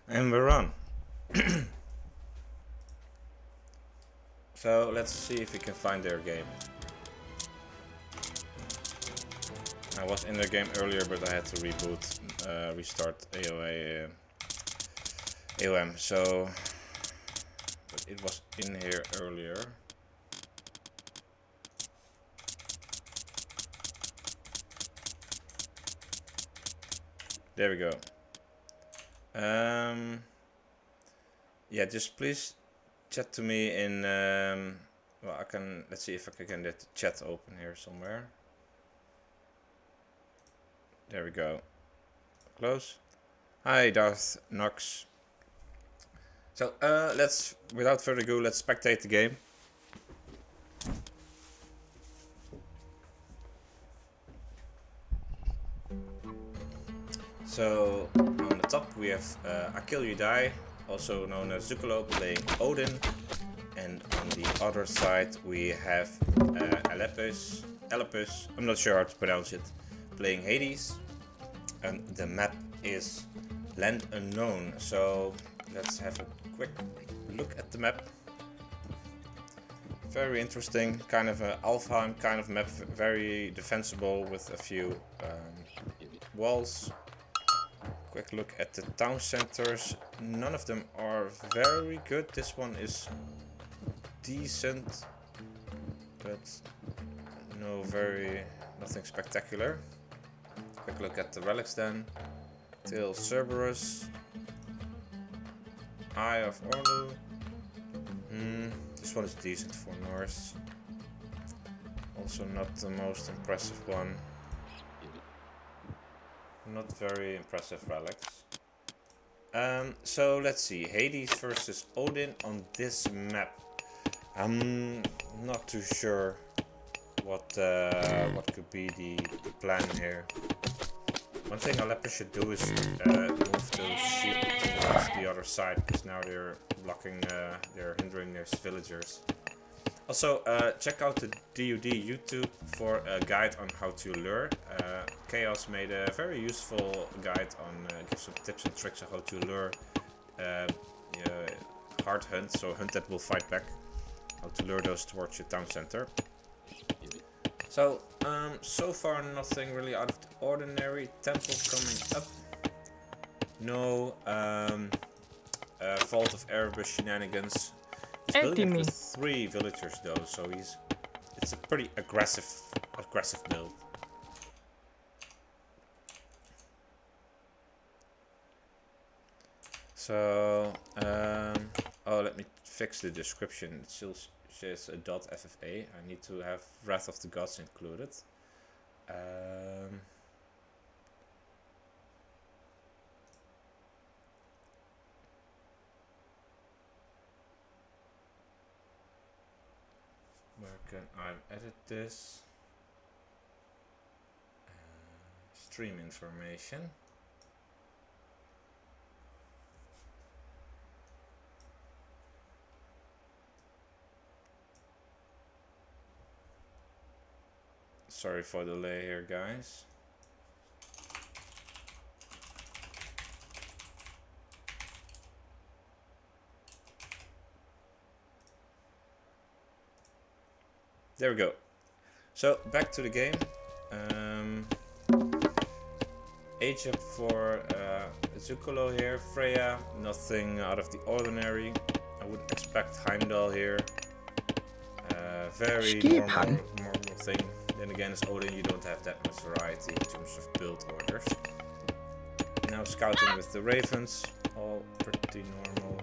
And we're on. So let's see if we can find their game. I was in their game earlier, but I had to reboot, restart AOM. So, but it was in here earlier. There we go. Yeah, just please chat to me in. Well, I can. Let's see if I can get the chat open here somewhere. There we go. Close. Hi, Darth Nox. So, let's, without further ado, let's spectate the game. So, on the top we have IkillUdie, also known as Zuccolo, playing Odin. And on the other side we have Allapes, I'm not sure how to pronounce it, playing Hades. And the map is Land Unknown. So let's have a quick look at the map. Very interesting, kind of an Alfheim kind of map, very defensible with a few walls. Quick look at the town centers. None of them are very good. This one is decent, but nothing spectacular. Quick look at the relics then. Till Cerberus, Eye of Orlu. This one is decent for Norse. Also not the most impressive one. Not very impressive relics. So let's see. Hades versus Odin on this map. I'm not too sure what could be the plan here. One thing Allapes should do is move those sheep towards the other side, because now they're blocking, they're hindering their villagers. Also, check out the DoD YouTube for a guide on how to lure. Chaos made a very useful guide on, give some tips and tricks on how to lure hard hunt, so hunt that will fight back. How to lure those towards your town center. So, so far nothing really out of the ordinary. Temple coming up. No Vault of Erebus shenanigans. He's building it with 3 villagers though, so it's a pretty aggressive build. So, oh, let me fix the description. It still says a .ffa. I need to have Wrath of the Gods included. Where can I edit this? Stream information. Sorry for the delay here, guys. There we go. So back to the game. Age up for Zuccolo here. Freya, nothing out of the ordinary. I would expect Heimdall here. Very normal thing. Then again, as Odin, you don't have that much variety in terms of build orders. Now scouting with the Ravens, all pretty normal.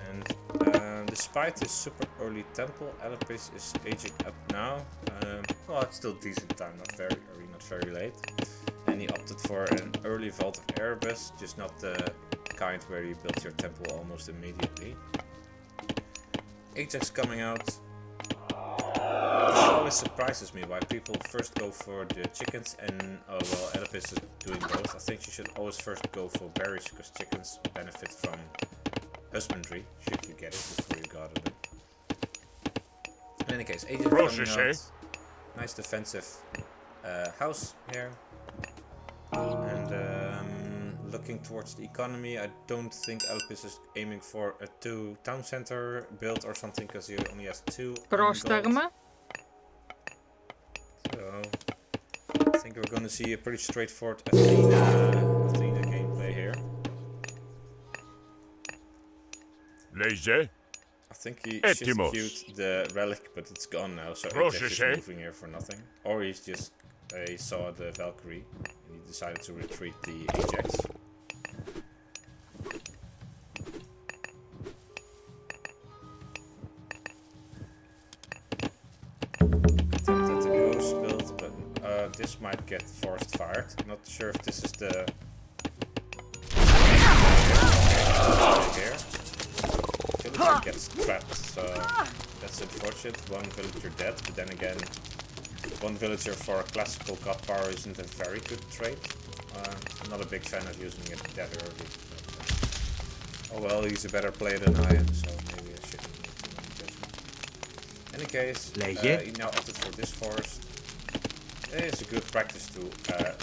And despite his super early temple, Allapes is aging up now. Well, it's still decent time, not very early, not very late. And he opted for an early Vault of Erebus, just not the kind where you build your temple almost immediately. Ajax coming out. It always surprises me why people first go for the chickens and, oh well, Allapes is doing both. I think you should always first go for berries, because chickens benefit from husbandry, should you get it before you garden them. In any case, Ajax coming out. Nice defensive house here. And looking towards the economy. I don't think Allapes is aiming for a 2 town center build or something, because he only has 2 Prostarme. So I think we're gonna see a pretty straightforward Athena gameplay here. Leger. I think he Etimos. shit-queued the relic, but it's gone now, so Ajax is moving here for nothing. Or he's just, he saw the Valkyrie, and he decided to retreat the Ajax. Attempted the ghost build, but this might get forced fired. Not sure if this is the... here. Villager gets trapped, so that's unfortunate. One villager dead, but then again, one villager for a classical god power isn't a very good trait. I'm not a big fan of using it that early. But, oh well, he's a better player than I am, so maybe I shouldn't make too many judgments. In any case, he now opted for this forest. It is a good practice to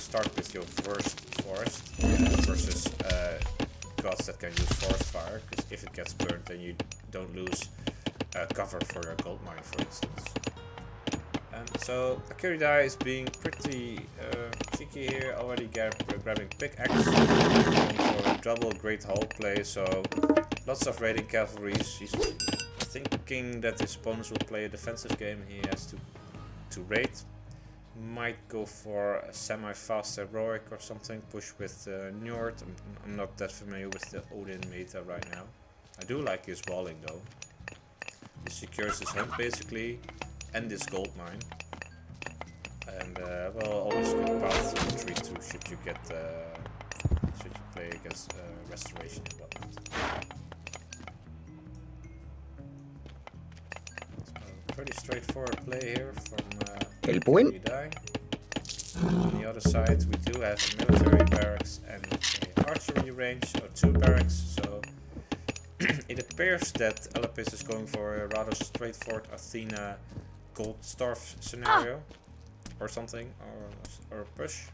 start with your first forest versus gods that can use forest fire, because if it gets burned then you don't lose cover for your gold mine, for instance. So IkillUdie is being pretty cheeky here, already grabbing pickaxe, going for a double great hull play, so lots of raiding cavalries. He's thinking that his opponents will play a defensive game, he has to raid. Might go for a semi-fast heroic or something, push with Njord. I'm not that familiar with the Odin meta right now. I do like his walling though. He secures his hemp basically, and his gold mine. And well, always good path to retreat to should you get should you play against restoration and whatnot. So, pretty straightforward play here from IkillUdie. On the other side we do have a military barracks and an archery range, or 2 barracks, so it appears that Allapes is going for a rather straightforward Athena gold starve scenario or something, or a push.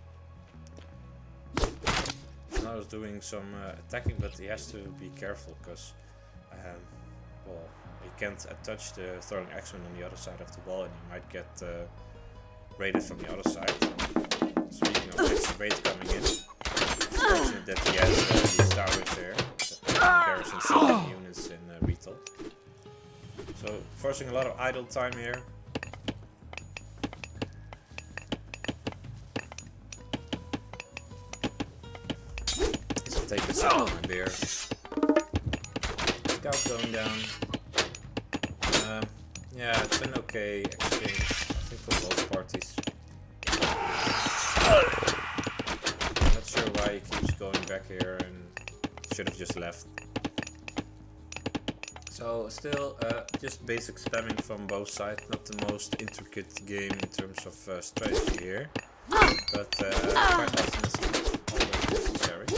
Now he's doing some attacking, but he has to be careful because well, he can't touch the throwing axeman on the other side of the wall, and he might get raided from the other side. Speaking of which, raid coming in. It's fortunate that he has these towers there, comparison to units in retail. So forcing a lot of idle time here. He's taking some time there. Scout going down. Yeah, it's an okay exchange, I think, for both parties. I'm not sure why he keeps going back here and should have just left. So still just basic spamming from both sides, not the most intricate game in terms of strategy here, but quite often it's always necessary. So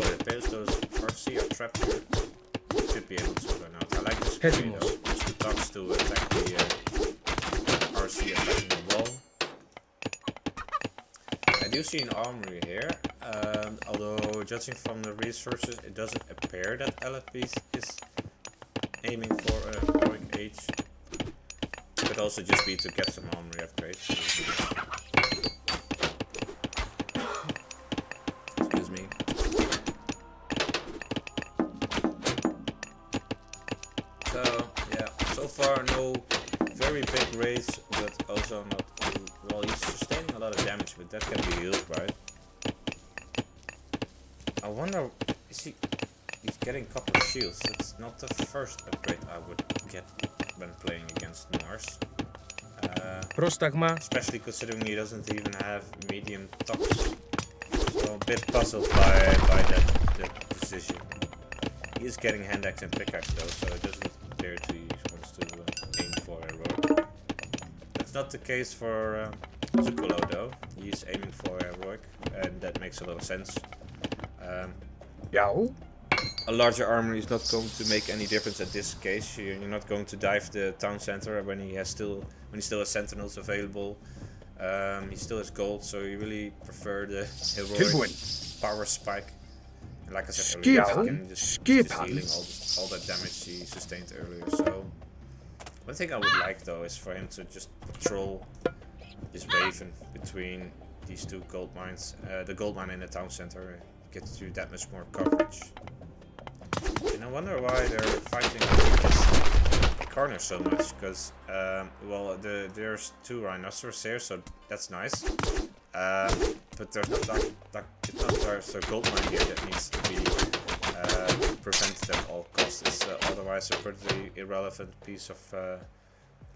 it appears those RC are trapped here. Should be able to run out. I like this play though, just the dogs to attack the RC attacking the wall. I do see an armory here, although judging from the resources it doesn't appear that Allapes is aiming for a heroic age. Could also just be to get some armory upgrades. Excuse me. So yeah, so far no very big raids, but also not too well. He's sustaining a lot of damage, but that can be healed, right? I wonder, he's getting copper shields. That's not the first upgrade I would get when playing against Mars. Especially considering he doesn't even have medium tops. So a bit puzzled by that decision. He is getting hand axe and pickaxe though, so it doesn't appear to he wants to aim for heroic. That's not the case for Zuccolo though. He is aiming for heroic, and that makes a lot of sense. A larger armory is not going to make any difference at this case. You're not going to dive the town center when he still has sentinels available. He still has gold, so you really prefer the heroic power spike. Like I said earlier, he can just healing all that damage he sustained earlier. So one thing I would like though is for him to just patrol this Raven between these two gold mines. The gold mine in the town center gets you that much more coverage. And I wonder why they're fighting this corner so much, because well, there's 2 rhinoceros here, so that's nice. But there's there's a gold mine here that needs to be prevented at all costs. It's otherwise a pretty irrelevant piece of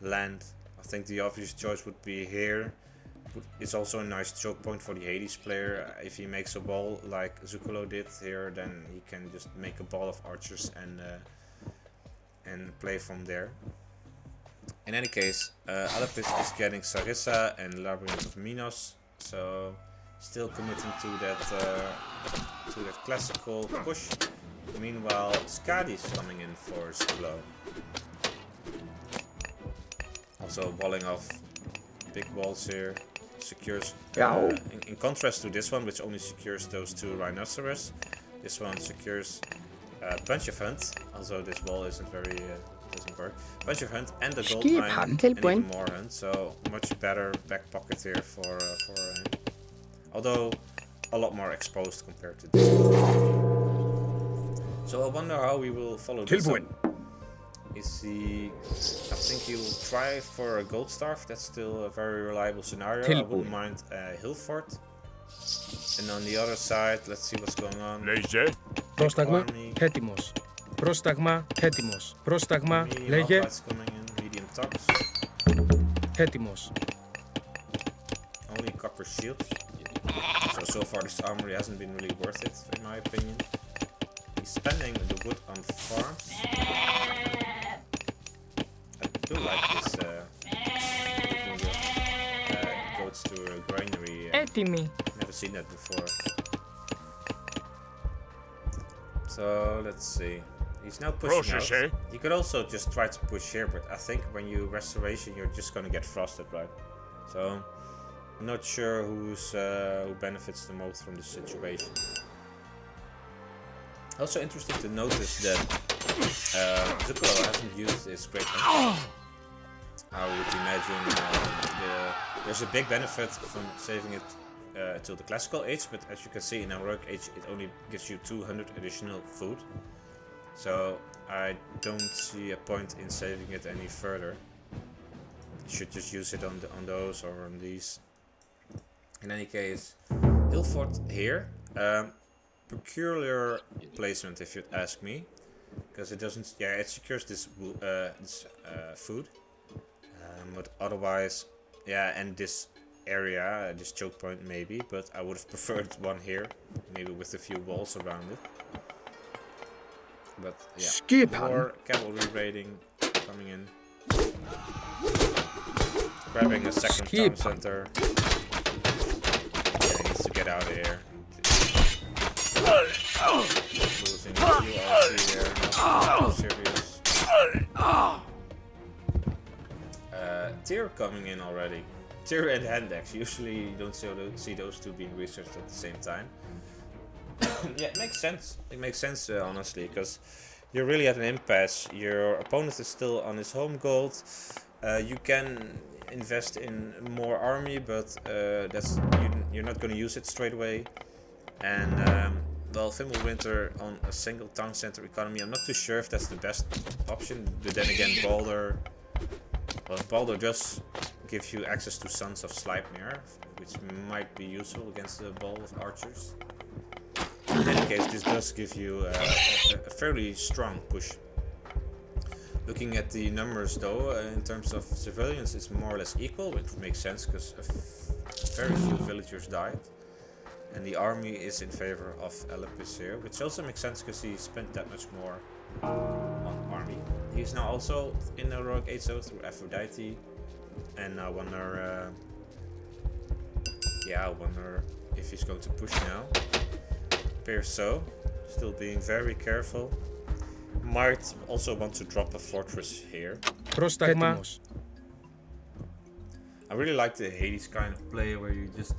land. I think the obvious choice would be here. It's also a nice choke point for the Hades player. If he makes a ball like Zuccolo did here, then he can just make a ball of archers and play from there. In any case, Allapes is getting Sarissa and Labyrinth of Minos, so still committing to that classical push. Meanwhile, Skadi is coming in for Zuccolo. Also walling off big walls here. Secures, in contrast to this one, which only secures those 2 rhinoceros, this one secures Bunch of Hunt. Also, this wall isn't very doesn't work. Bunch of Hunt and the gold mine and even more Hunt, so much better back pocket here for him. Although a lot more exposed compared to this one. So I wonder how we will follow this up. Is he? I think he will try for a gold staff. That's still a very reliable scenario. I wouldn't mind Hillfort. And on the other side, let's see what's going on. Πρόσταγμα, έτοιμος. Πρόσταγμα, έτοιμος. Πρόσταγμα, λέγε. Medium tops. Έτοιμος. Only copper shields. So far this armory hasn't been really worth it, in my opinion. He's spending the wood on farms. I do like this goats to a granary. Έτοιμη. Never seen that before. So let's see. He's now pushing out. You could also just try to push here, but I think when you restoration, you're just gonna get frosted, right? So I'm not sure who benefits the most from this situation. Also interesting to notice that Zuccolo hasn't used his great hunter. I would imagine there's a big benefit from saving it till the classical age, but as you can see in heroic age it only gives you 200 additional food. So I don't see a point in saving it any further. You should just use it on those or on these. In any case, Hillfort here. Peculiar placement, if you'd ask me, because it doesn't. Yeah, it secures this food, but otherwise, yeah, and this area, this choke point maybe, but I would have preferred one here, maybe with a few walls around it. But yeah, more cavalry raiding coming in, grabbing a second town center. Yeah, he needs to get out of here. Losing a few RC here, not serious. Tyr coming in already. Tyr and Handex. Usually you don't see those two being researched at the same time. Yeah, it makes sense. It makes sense, honestly, because you're really at an impasse. Your opponent is still on his home gold. You can invest in more army, but you're not going to use it straight away. And well, Fimbulwinter on a single town center economy, I'm not too sure if that's the best option. But then again, Baldur does give you access to Sons of Sleipnir, which might be useful against the ball of archers. In any case, this does give you a fairly strong push. Looking at the numbers though, in terms of civilians, it's more or less equal, which makes sense because very few villagers died. And the army is in favor of Allapes here, which also makes sense because he spent that much more on army. He's now also in the heroic age though through Aphrodite, and I wonder, I wonder if he's going to push now. Appears so, still being very careful. Might also want to drop a fortress here. I really like the Hades kind of play where you just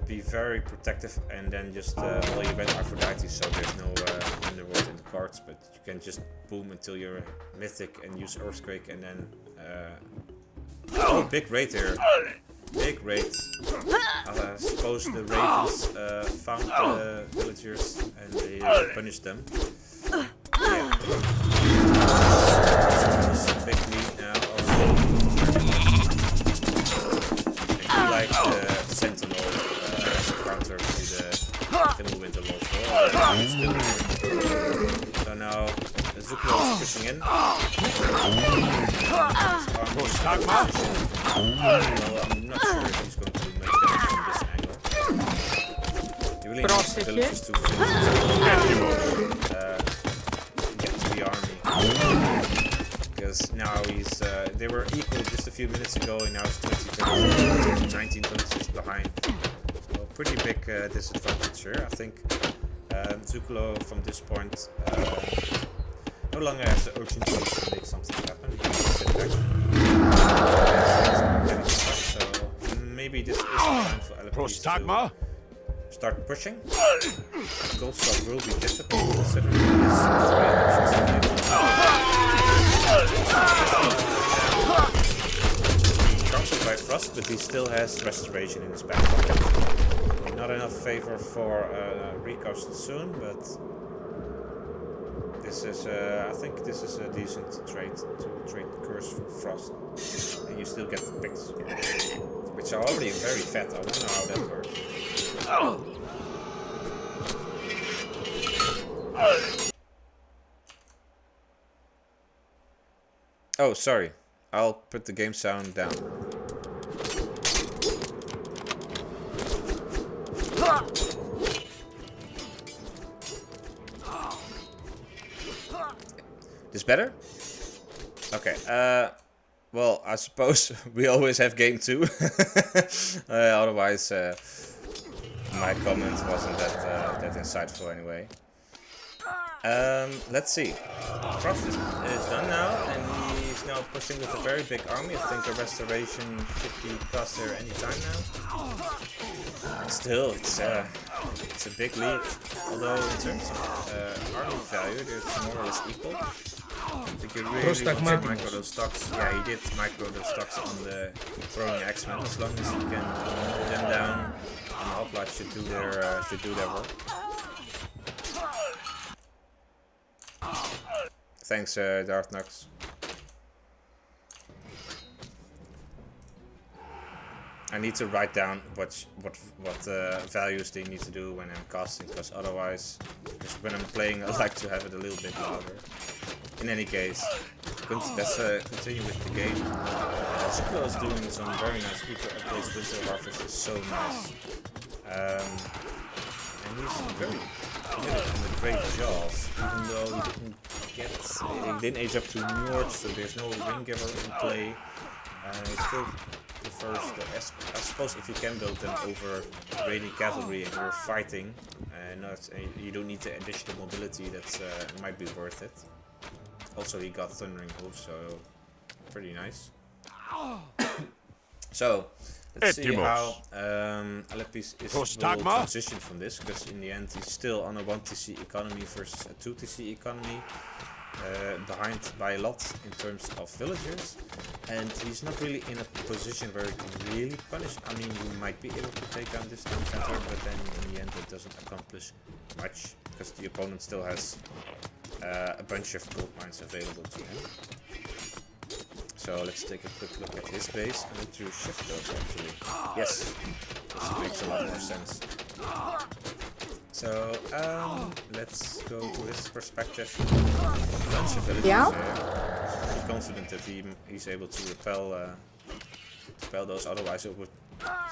be very protective, and then just well, you bet Aphrodite, so there's no underworld in the cards, but you can just boom until you're mythic and use Earthquake, and then oh, big raid here. Big raid. I suppose the ravens found the villagers and they punished them. Yeah. Big lead now. I like the Sentinel as a counter to the Winter Lord. So now Zuccolo is pushing in. I'm not sure if he's going to make damage from this angle. He really needs the villagers to finish get to the army. Because now he's they were equal just a few minutes ago, and now it's 19 villages behind. So pretty big disadvantage here. I think Zuccolo from this point no longer has the urgency to make something happen. He can sit back. So maybe this is the time for Allapes to start pushing. Gold stock will be difficult considering his 3 options. Countered by Frost, but he still has Restoration in his back pocket. Not enough favor for Recoast soon, but this is I think this is a decent trade to trade Curse for Frost, and you still get the picks, which are already very fat. I wonder how that works. Oh, sorry. I'll put the game sound down. This better? Okay. Well, I suppose we always have game 2. Otherwise, my comment wasn't that insightful anyway. Let's see. Frost is done now, and he's now pushing with a very big army. I think the restoration should be crossed there anytime now. Still, it's a big lead. Although in terms of army value, it's more or less equal. I think you really want to micro those stocks. Yeah, he did micro those stocks on the throwing X-Men. As long as you can hold them down, and the hoplites should do their work. Thanks, Darth Nux. I need to write down what values they need to do when I'm casting, because otherwise, when I'm playing, I like to have it a little bit louder. In any case, let's continue with the game. Zuccolo is doing some very nice Eco updates. Winter Harvest is so nice. And he's very committed on the great jaws, even though he didn't age up to Njord, so there's no Ringgiver in play. He still prefers I suppose if you can build them over raiding cavalry and you're fighting, you don't need the additional mobility, that might be worth it. Also, he got Thundering Hooves, so pretty nice. So, let's see how Allapes will transition from this, because in the end he's still on a 1 TC economy versus a 2 TC economy, behind by a lot in terms of villagers, and he's not really in a position where he can really punish. I mean, you might be able to take down this town center, but then in the end it doesn't accomplish much, because the opponent still has a bunch of gold mines available to him. So let's take a quick look at his base. I need to shift those actually. Yes, this makes a lot more sense. So let's go to his perspective. A bunch of villagers there. I'm confident that he's able to repel those, otherwise it would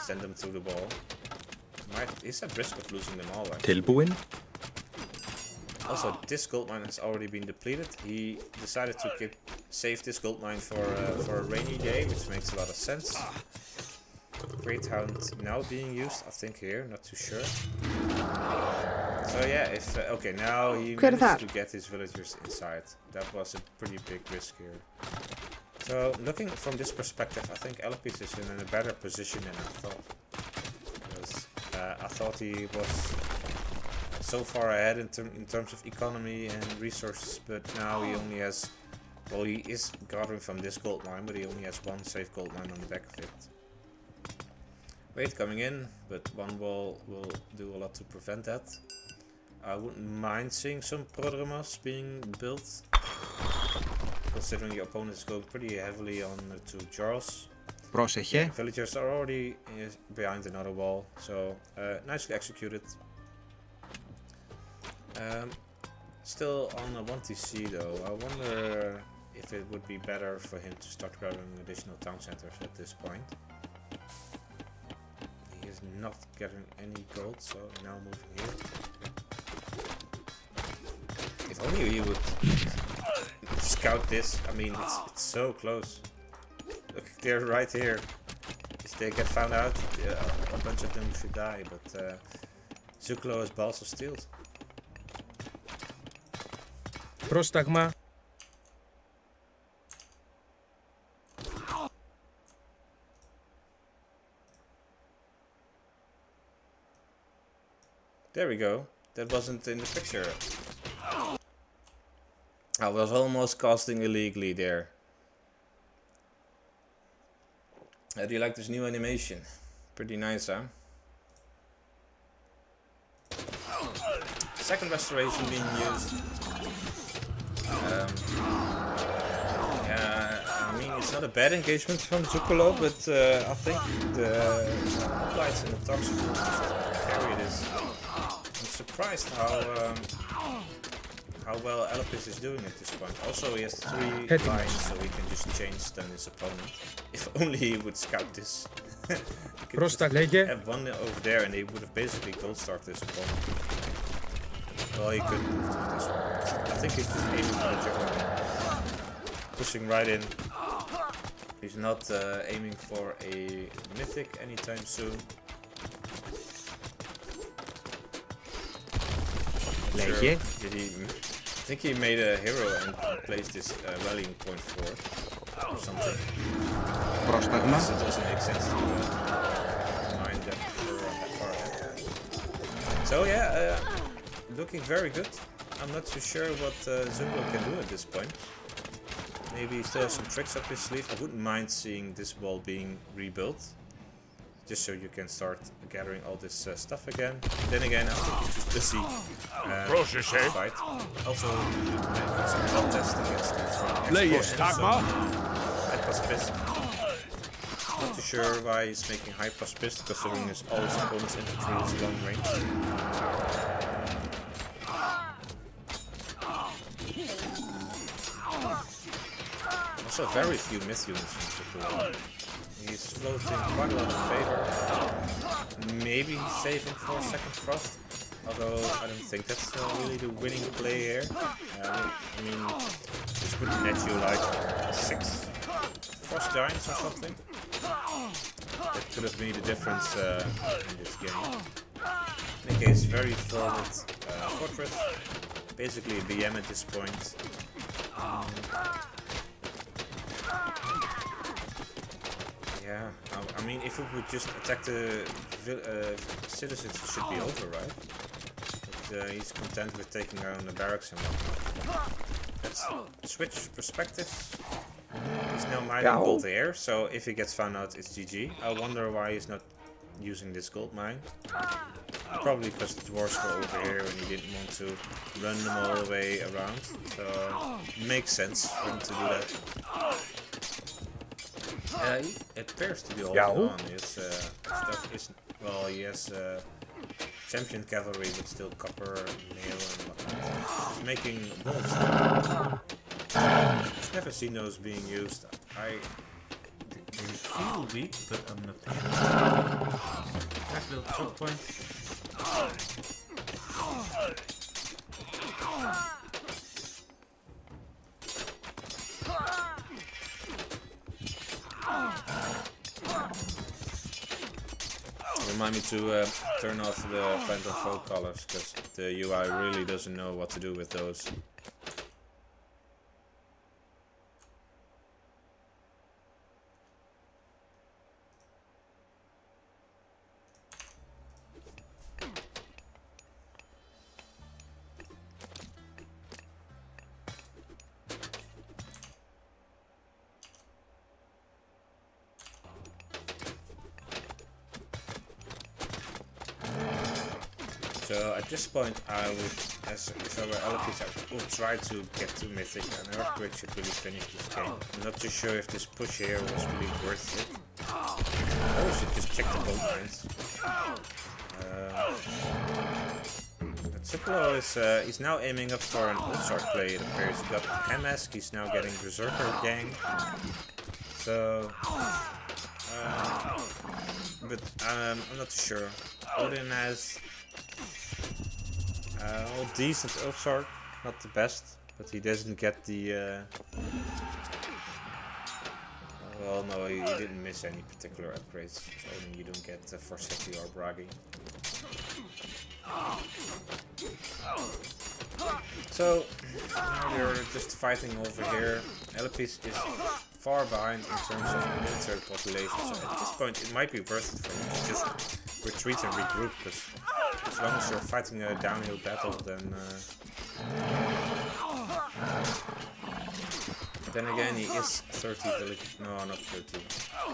send them through the wall. He's at risk of losing them all. Tilbuin? Also, this gold mine has already been depleted. He decided to save this gold mine for a rainy day, which makes a lot of sense. Great Hound now being used, I think here, not too sure. So yeah, okay, now he managed to get his villagers inside. That was a pretty big risk here. So looking from this perspective, I think Allapes is in a better position than I thought. I thought he was so far ahead in terms of economy and resources, but now he only has, well, he is gathering from this gold mine, but he only has one safe gold mine on the back of it. Wait coming in, but one wall will do a lot to prevent that. I wouldn't mind seeing some prodromas being built, considering the opponent is going pretty heavily on to Charles. Πρόσεχε. Villagers are already behind another wall, so nicely executed. Still on a 1TC though. I wonder if it would be better for him to start grabbing additional town centers at this point. He is not getting any gold, so now moving here. If only he would scout this. I mean, it's so close. Look, they're right here. If they get found out, a bunch of them should die, but Zuccolo has balls of steel. Πρόσταγμα. There we go. That wasn't in the picture. I was almost casting illegally there. How do you like this new animation? Pretty nice, huh? Second restoration being used. Yeah, I mean, it's not a bad engagement from Zuccolo, but I think the lights and the toxic will just carry this. I'm surprised how well Allapes is doing at this point. Also, he has 3 lines, so he can just chain stun his opponent. If only he would scout this. He could just have one over there, and he would have basically gold started his opponent. Well, he could move to this one. I think he's just aiming for the juggler. Pushing right in. He's not aiming for a mythic anytime soon. Λέγε. I think he made a hero and placed this rallying point for it or something. Πρόσταγμα. So it doesn't make sense to mind that far ahead. So yeah, looking very good. I'm not too sure what Zuccolo can do at this point. Maybe he still has some tricks up his sleeve. I wouldn't mind seeing this wall being rebuilt, just so you can start gathering all this stuff again. Then again, I think he's just busy fight. Also, making some contest against the front pacifist. Not too sure why he's making high pacifist, considering all his opponent's infantry is long range. Also, very few myth units from Zuccolo. He's floating quite a lot of favor. Maybe he's saving for a second frost, although I don't think that's really the winning play here. I mean, this would net you like 6 frost giants or something. That could have made a difference in this game. In any case, very forward fortress. Basically a BM at this point. Yeah, I mean, if we would just attack the citizens, it should be over, right? But he's content with taking down the barracks and whatnot. Let's switch perspectives. He's now mining gold here, so if he gets found out, it's GG. I wonder why he's not using this gold mine. Probably because the dwarves were over here and he didn't want to run them all the way around. So it makes sense for him to do that. It appears to be holding on. His stuff is, well, he has champion cavalry with still copper, nail and whatnot. He's making bolts. I've never seen those being used. They feel weak, but I'm not sure. Nice little choke point. Remind me to turn off the Phantom Folk colors, because the UI really doesn't know what to do with those. So at this point, I would, if I were Allapes, I would try to get to Mythic, and Earthquake should really finish this game. I'm not too sure if this push here was really worth it. Or we should just check the gold mines. Zuccolo is he's now aiming up for an Ulsart play, it appears. He got Hamask, he's now getting Berserker Gang. So, but I'm not too sure. Odin has a decent Ulsart, not the best, but he doesn't get the. Well, no, he didn't miss any particular upgrades. Odin, you don't get Forseti or Bragi. So, now we're just fighting over here. Allapes is far behind in terms of military population, so at this point it might be worth it for him to just retreat and regroup, because as long as you're fighting a downhill battle, then again he is 30 villagers, no, not 30,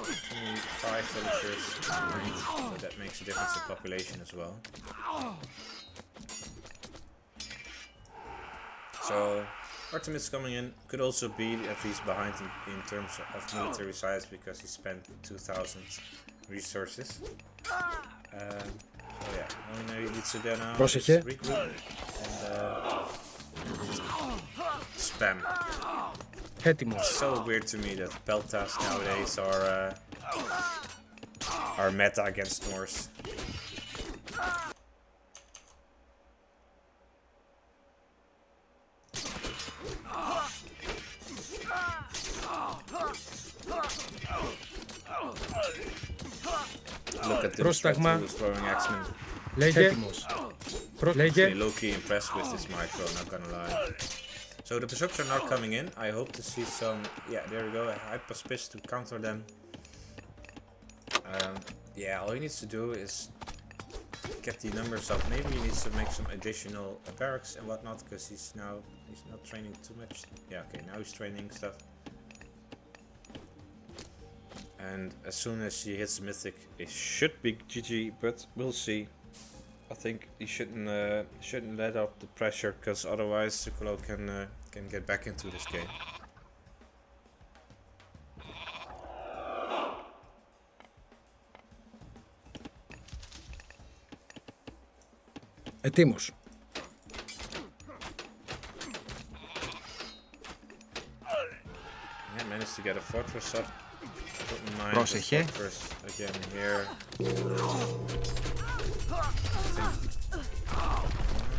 25 villagers, so that makes a difference in population as well. So Artemis coming in could also be at least behind in terms of military size, because he spent 2,000 resources. So yeah, all he needs to do now is regroup and spam. It's so weird to me that Peltas nowadays are meta against Norse. Look at the Πρόσταγμα. Who's throwing X-Men. Λέγε. Low-key impressed with this micro, not gonna lie. So the Berserkers are not coming in. I hope to see some. Yeah, there we go. A Hyperspice to counter them. Yeah, all he needs to do is get the numbers up. Maybe he needs to make some additional barracks and whatnot, because he's not training too much. Yeah, okay, now he's training stuff. And as soon as he hits Mythic, it should be GG, but we'll see. I think he shouldn't let up the pressure, because otherwise Zuccolo can get back into this game. Ετοίμος. Yeah, managed to get a fortress up. Wouldn't mind Πρόσεχε. the fortress again here.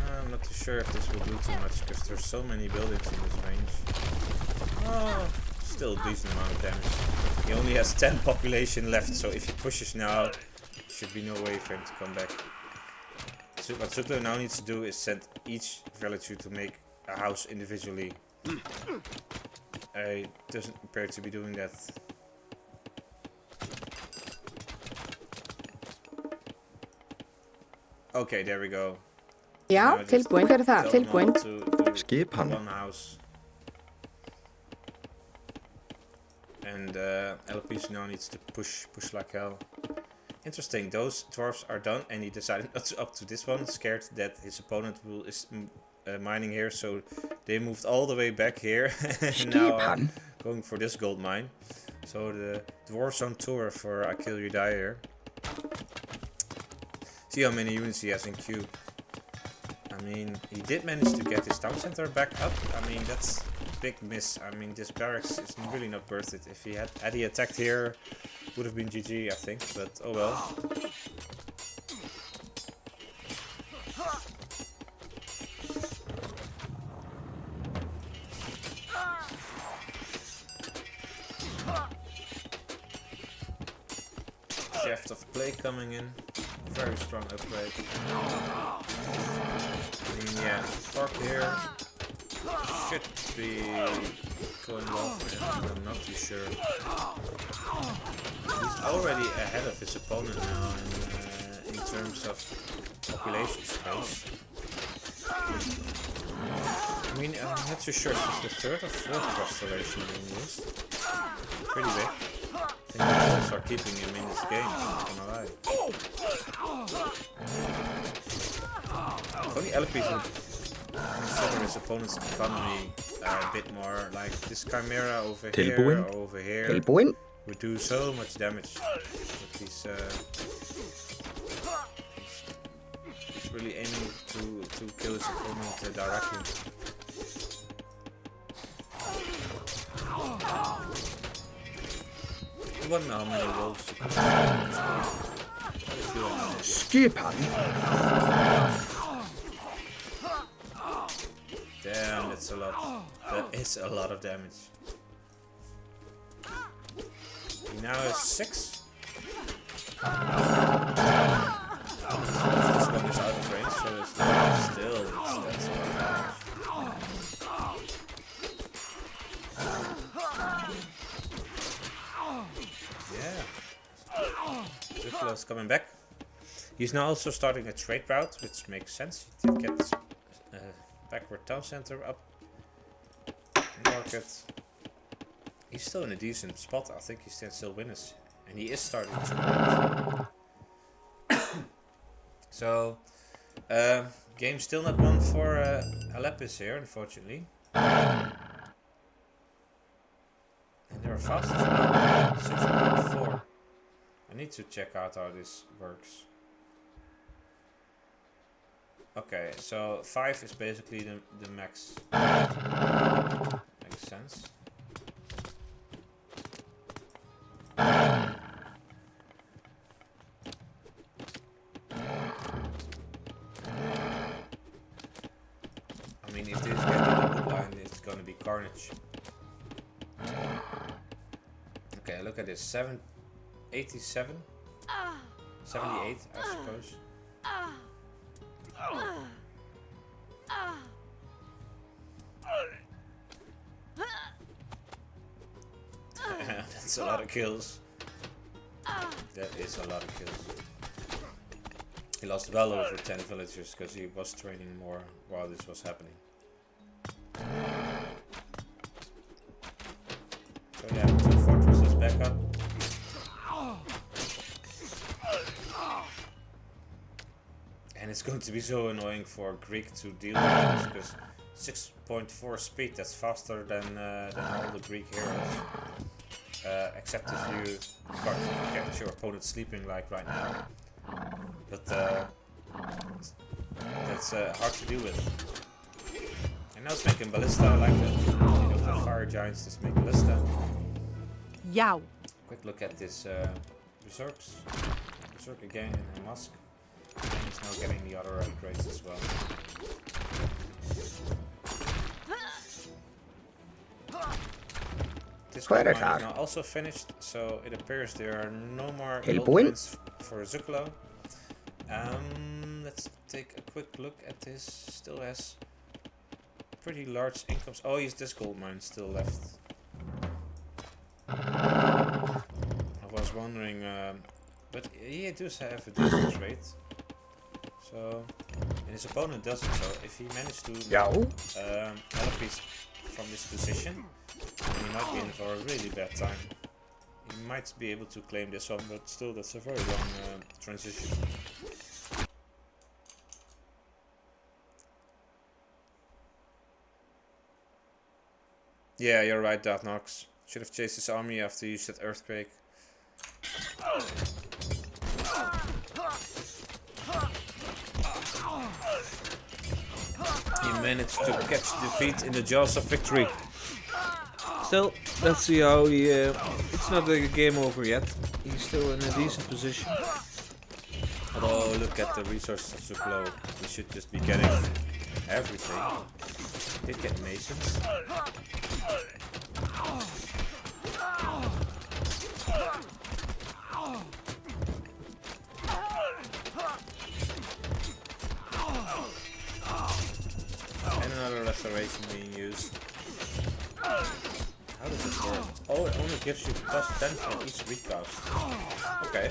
I'm not too sure if this will do too much, because there's so many buildings in this range. Oh, still a decent amount of damage. He only has 10 population left, so if he pushes now, there should be no way for him to come back. So what Zuccolo now needs to do is send each villager to make a house individually. He doesn't appear to be doing that. Okay, there we go. Ja, tilbúin, hver það? Tilbúin. Skip hann. One house. And Allapes now needs to push like hell. Interesting, those dwarves are done, and he decided not to up to this one, scared that his opponent is mining here, so they moved all the way back here and now are going for this gold mine. So the dwarves on tour for IkillUdie here. See how many units he has in queue. I mean, he did manage to get his town center back up. I mean, that's a big miss. I mean, this barracks is really not worth it. If he had he attacked here, would have been GG, I think, but oh well. Shaft of Play coming in. Very strong upgrade. I mean, yeah, Park here should be going well for him, but I'm not too sure. He's already ahead of his opponent now in terms of population space. I mean, I'm not too sure if it's the third or fourth restoration being used. Pretty big. I think the wolves are keeping him in this game, I'm not gonna lie. only Allapes would consider his opponent's economy a bit more. Like this Chimera over here or over here Tilbúin. would do so much damage. But he's really aiming to kill his opponent directly. I wonder how many wolves. Stupid. Damn, that's a lot. That is a lot of damage. He now has 6. This one is out of range, so it's still that's a lot of damage. Yeah. Zuccolo's coming back. He's now also starting a trade route, which makes sense. He did get this backward town center up. Market. He's still in a decent spot. I think he can still win us. And he is starting to win. So, game still not won for Allapes here, unfortunately. And they're fast as well. 6.4. I need to check out how this works. Okay, so 5 is basically the max. Makes sense. I mean, if this gets in the wood line, it's gonna be carnage. Okay, look at this. 87? 78, I suppose. That's a lot of kills. That is a lot of kills. He lost well over 10 villagers because he was training more while this was happening. So yeah, 2 fortresses back up. And it's going to be so annoying for Greek to deal with this because 6.4 speed, that's faster than all the Greek heroes. Except if you catch your opponent sleeping like right now. But that's hard to deal with. And now it's making ballista, I like that. You know, for fire giants just make ballista. Yow. Quick look at this Berserks. Berserk again in a Musk. And he's now getting the other upgrades as well. This gold mine is now also finished, so it appears there are no more gold mines for Zuccolo. Let's take a quick look at this. Still has pretty large incomes. Oh, he's this gold mine still left. I was wondering, but he does have a decent trade. So, and his opponent doesn't. So, if he managed to Allapes from this position, he might be in for a really bad time. He might be able to claim this one, but still, that's a very long transition. Yeah, you're right, Darth Nox. Should have chased his army after you said earthquake. He managed to catch defeat in the jaws of victory. Still, let's see how he... it's not a game over yet. He's still in a decent position. Although, look at the resources of Zuccolo. He should just be getting everything. He did get masons. And another restoration being used. How does it work? Oh, it only gives you plus 10 for each recast. Okay.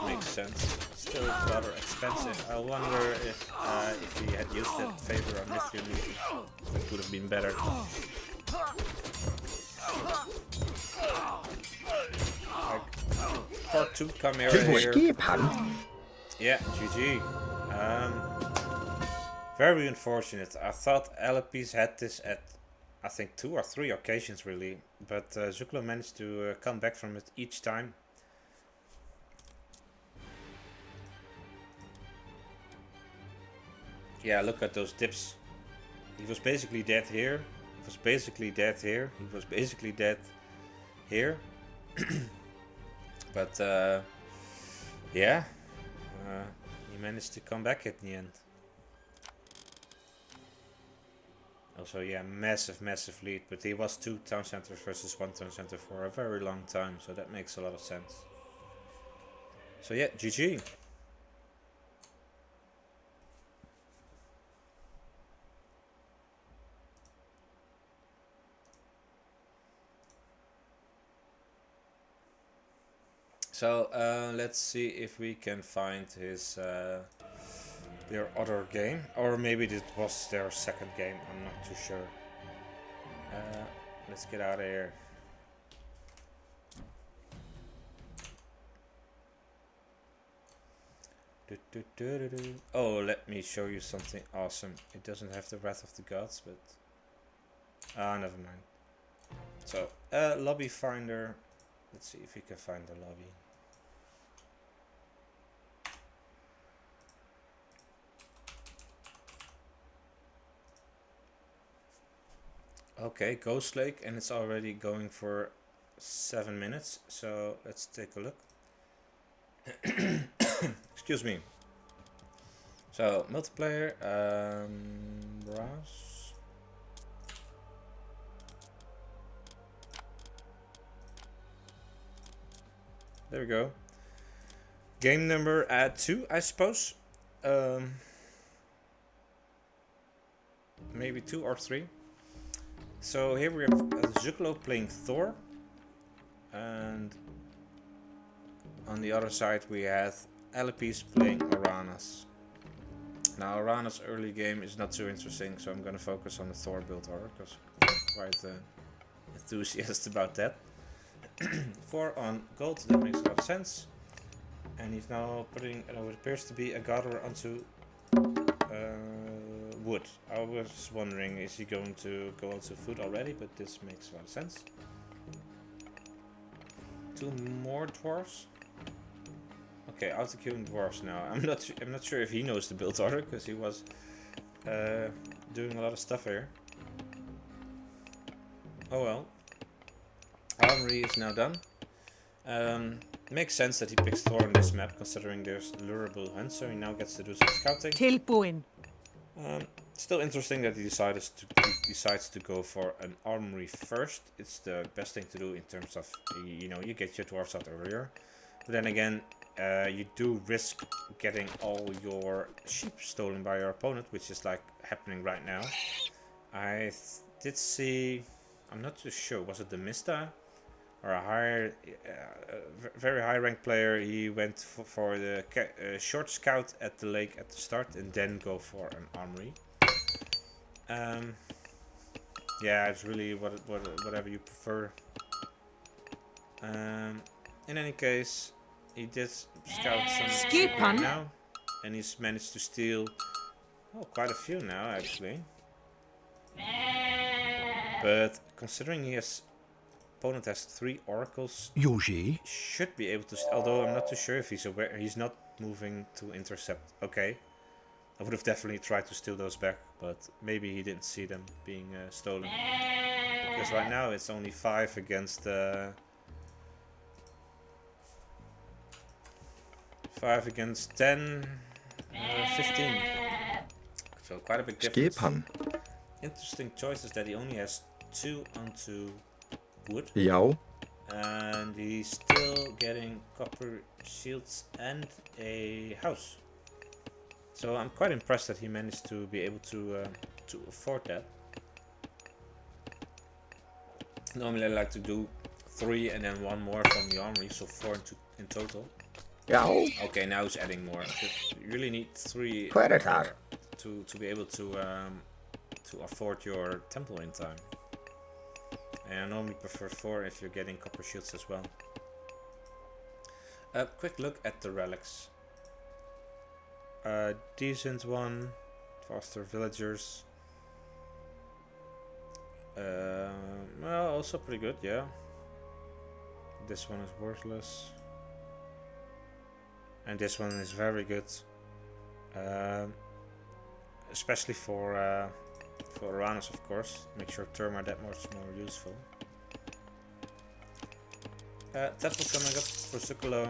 Makes sense. Still rather expensive. I wonder if he had used that favor on Mithril, it would have been better. Like, part 2 Chimera here. Yeah, GG. Very unfortunate. I thought Allapes had this at, I think, 2 or 3 occasions really, but Zuccolo managed to come back from it each time. Yeah, look at those dips. He was basically dead here. He was basically dead here. He was basically dead here. But yeah, he managed to come back at the end. Also, yeah, massive lead, but he was 2 town centers versus 1 town center for a very long time, so that makes a lot of sense. So yeah, GG. So let's see if we can find his their other game, or maybe this was their second game. I'm not too sure. Let's get out of here. Oh, let me show you something awesome. It doesn't have the Wrath of the Gods, but never mind. So lobby finder. Let's see if we can find the lobby. Okay, Ghost Lake, and it's already going for 7 minutes, so let's take a look. Excuse me. So, multiplayer, browse. There we go. Game number 2, I suppose. Maybe 2 or 3. So here we have Zuccolo playing Thor, and on the other side we have Allapes playing Oranas. Now Oranas' early game is not too interesting, so I'm gonna focus on the Thor build order because I'm quite enthusiastic about that. 4 on gold, that makes a lot of sense. And he's now putting what appears to be a Gatherer onto wood. I was wondering, is he going to go onto food already? But this makes a lot of sense. 2 more dwarves. Okay, auto-queuing dwarves now. I'm not sure if he knows the build order because he was doing a lot of stuff here. Oh well. Armory is now done. Makes sense that he picks Thor on this map, considering there's lurable hunt, so he now gets to do some scouting. Tilbúin. Still interesting that he decides to go for an armory first. It's the best thing to do in terms of, you know, you get your dwarves out earlier. But then again, you do risk getting all your sheep stolen by your opponent, which is like happening right now. I did see, I'm not too sure, was it the Mista? Or a higher, very high ranked player, he went for the short scout at the lake at the start and then go for an armory. Yeah, it's really whatever you prefer. In any case, he did scout some sheep right now, and he's managed to steal quite a few now actually. But considering his opponent has 3 oracles, Yoshi. should be able to, although I'm not too sure if he's aware, he's not moving to intercept. Okay, I would have definitely tried to steal those back, but maybe he didn't see them being stolen. Because right now it's only 5 against 5 against 10, 15. So quite a big difference. Skipan. Interesting choice is that he only has 2 onto wood. Já. And he's still getting copper shields and a house. So I'm quite impressed that he managed to be able to afford that. Normally I like to do 3 and then 1 more from the armory, so 4 in total. Já. Okay, now he's adding more. But you really need 3 Predator. to be able to afford your temple in time. And I normally prefer 4 if you're getting copper shields as well. A quick look at the relics. a decent one. Faster villagers. Well, also pretty good, yeah. This one is worthless. And this one is very good. Especially for Uranus, of course. Makes your term are that much more useful. Temple coming up for Zuccolo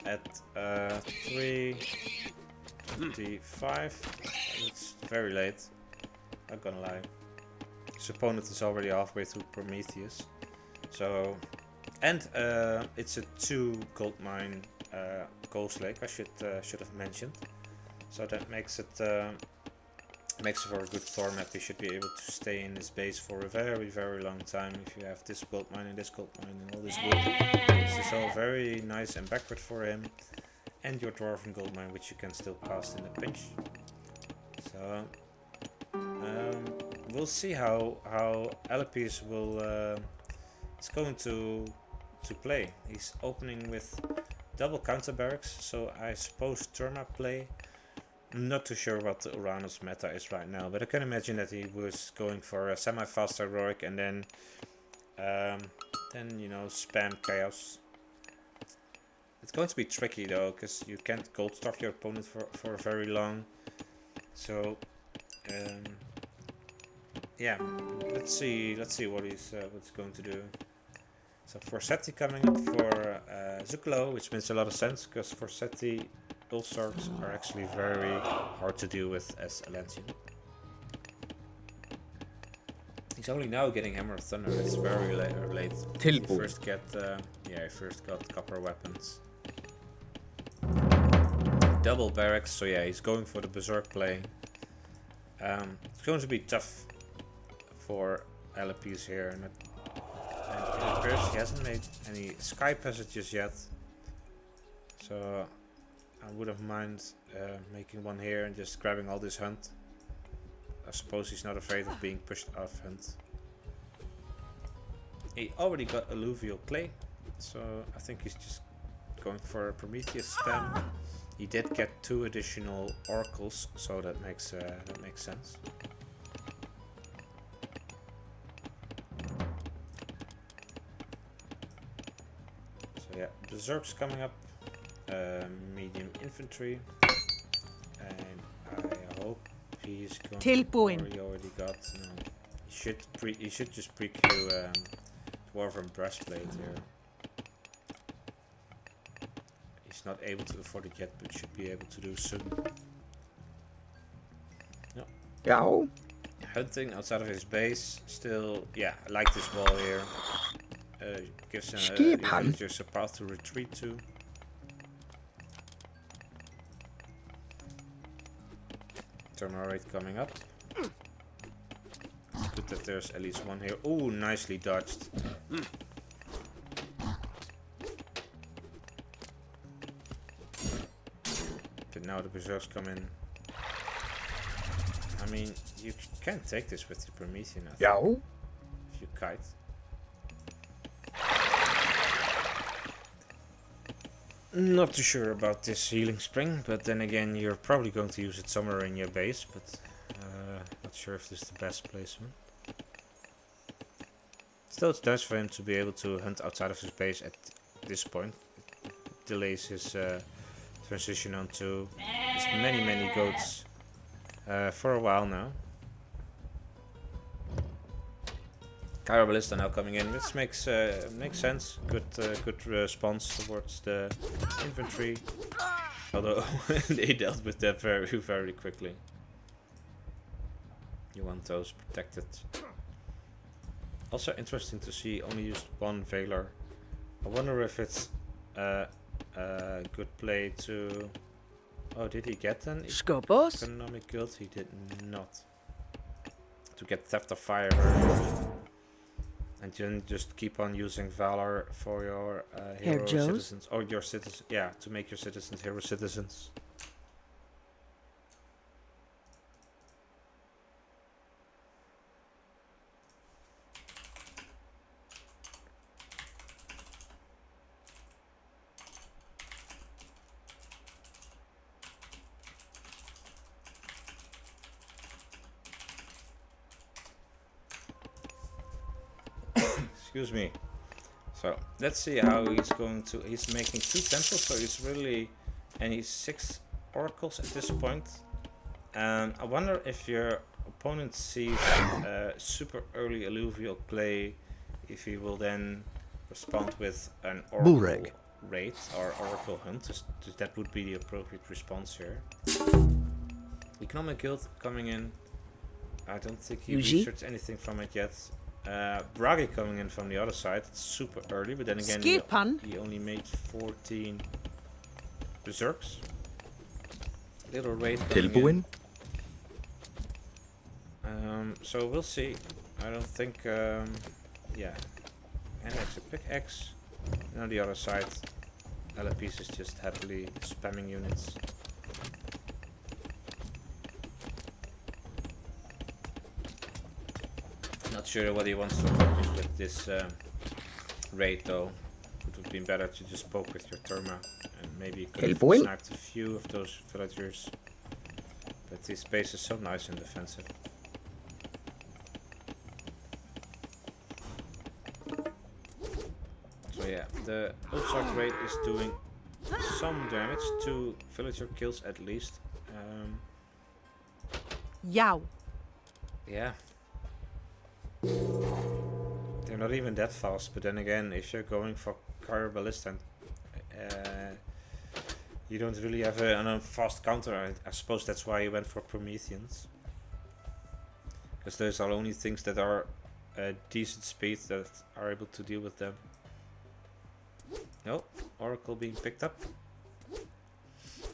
at 3:25. It's very late. Not gonna lie. His opponent is already halfway through Prometheus. So, and it's a 2 gold mine Ghost Lake. I should have mentioned. So that makes it for a good Thor map. You should be able to stay in this base for a very long time if you have this gold mine and this gold mine and all this wood. This is all very nice and backward for him. And your dwarven gold mine, which you can still cast in a pinch. So we'll see how Allapes will is going to play. He's opening with double counter barracks, so I suppose Turma play. I'm not too sure what the Uranus meta is right now, but I can imagine that he was going for a semi-fast heroic and then you know, spam chaos. It's going to be tricky though, because you can't gold stuff your opponent for very long. So yeah, let's see what he's what's going to do. So Forsetti coming up for Zuccolo, which makes a lot of sense because Forsetti Ulsarks are actually very hard to deal with as Atlantean. He's only now getting Hammer of Thunder. It's very late. He first got copper weapons. Double barracks, so yeah, he's going for the berserk play. It's going to be tough for Allapes here, and it appears he hasn't made any sky passages yet. So I wouldn't mind making one here and just grabbing all this hunt. I suppose he's not afraid of being pushed off hunt. He already got alluvial clay, so I think he's just going for a Prometheus spam. He did get 2 additional oracles, so that makes sense. So yeah, Berserk's coming up. Medium infantry, and I hope he's going. Tilbúin. He already got. No, he should just pre-queue Dwarven breastplate here. He's not able to afford it yet, but should be able to do soon. No. Yow. Hunting outside of his base. Still, yeah, I like this wall here. Gives him just a path to retreat to. Rate coming up. It's good that there's at least one here. Oh, nicely dodged. But now the berserks come in. I mean, you can't take this with the Promethean, I think, if you kite. Not too sure about this healing spring, but then again you're probably going to use it somewhere in your base, but not sure if this is the best placement. Still, it's nice for him to be able to hunt outside of his base at this point. It delays his transition onto his many goats for a while now. Kyra Ballista now coming in, which makes sense. Good response towards the infantry, although they dealt with that very quickly. You want those protected. Also interesting to see only used 1 Veiler. I wonder if it's a good play to. Oh, did he get an economic guild? He did not. To get Theft of Fire. And then just keep on using Valor for your hero citizens. Or your citizens. Yeah, to make your citizens hero citizens. Excuse me. So let's see how he's going to. He's making 2 temples, so he's really, and he's 6 oracles at this point. I wonder if your opponent sees super early alluvial clay, if he will then respond with an oracle Bureg. raid or oracle hunt. That would be the appropriate response here. Economic guild coming in. I don't think he Yuji? researched anything from it yet. Bragi coming in from the other side. It's super early, but then again Skipan? he only made 14 berserks. Little raid coming in. Tilbuin. So we'll see. I don't think, yeah. And that's a pickaxe. And on the other side, Allapes is just happily spamming units. Not sure what he wants to accomplish with this raid though. It would have been better to just poke with your Therma and maybe could have Helpwin? snagged a few of those villagers. But this base is so nice and defensive. So yeah, the Ozark raid is doing some damage, 2 villager kills at least. Jou. Yeah. They're not even that fast, but then again, if you're going for Kyber Ballista, you don't really have a fast counter. I suppose that's why you went for Prometheans. Because those are only things that are decent speed that are able to deal with them. No, Oracle being picked up.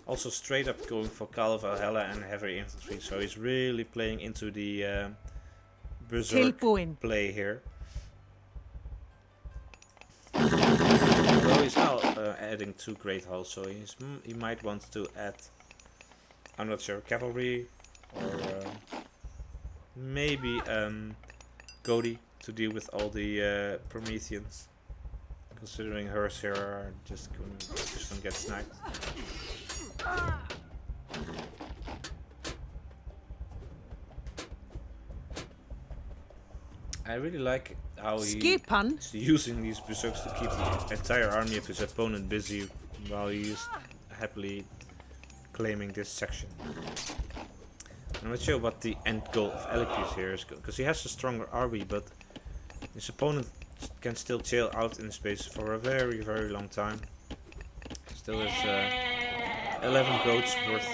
Also straight up going for Call of Valhalla and heavy infantry, so he's really playing into the berserk Tilbuin. play here. Although he's now adding 2 great hulls, so he might want to add, I'm not sure, cavalry or maybe Godi to deal with all the Prometheans. Considering hers here are just gonna get snagged. I really like how Skipan? he's using these berserks to keep the entire army of his opponent busy while he is happily claiming this section. I'm not sure what the end goal of Allapes here is, because he has a stronger army, but his opponent can still chill out in space for a very, very long time. Still has 11 goats worth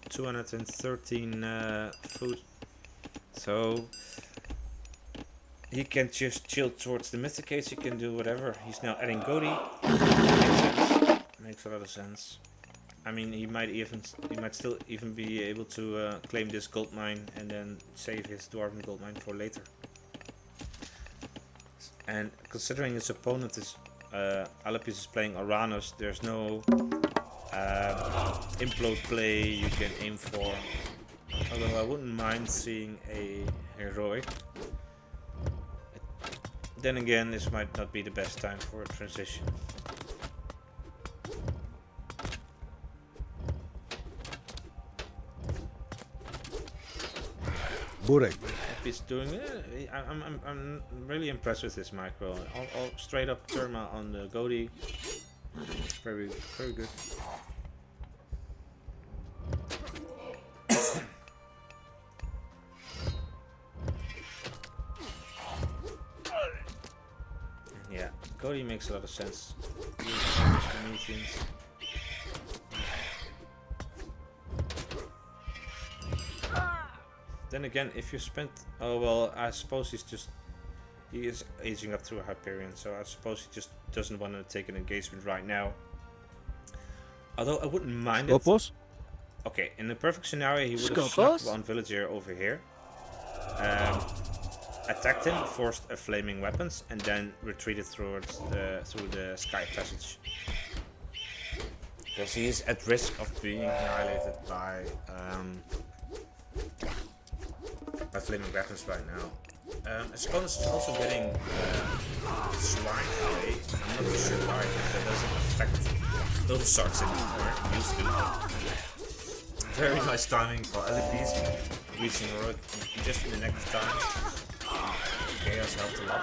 213 food. So he can just chill towards the Mythicates, he can do whatever. He's now adding Godi. Makes a lot of sense. I mean, he might still even be able to claim this gold mine and then save his dwarven gold mine for later. And considering his opponent is Allapes is playing Uranus, there's no implode play you can aim for. Although I wouldn't mind seeing a heroic. Then again, this might not be the best time for a transition. Bureg. He's doing it. I'm really impressed with this micro. All straight up Therma on the Godi. Very, very good. Yeah, Godi makes a lot of sense. Meetings. Then again, if you spent, oh well, I suppose he is aging up through a Hyperion, so I suppose he just doesn't want to take an engagement right now. Although I wouldn't mind it. Scopus. Okay, in the perfect scenario, he would have Scopus? snuck one villager over here, attacked him, forced a flaming weapons, and then retreated through the sky passage. Because he is at risk of being annihilated by flaming weapons right now. His opponent is also getting swine away. I'm not sure why, because that doesn't affect those sorts anymore. It used to. Very nice timing for Allapes, reaching heroic just in the next time. Chaos helped a lot.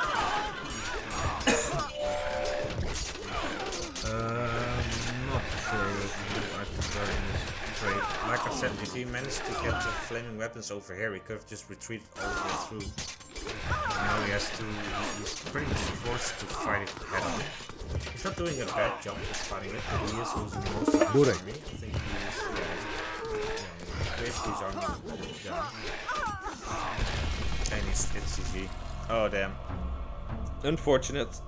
trade. Like I said, if he managed to get the flaming weapons over here, he could have just retreated all the way through. Now he has to, he's pretty much forced to fight it head on. He's not doing a bad job of fighting it, but he is losing most of his army. I think he is, basically his army is down. And it's GG. Oh damn. Unfortunate.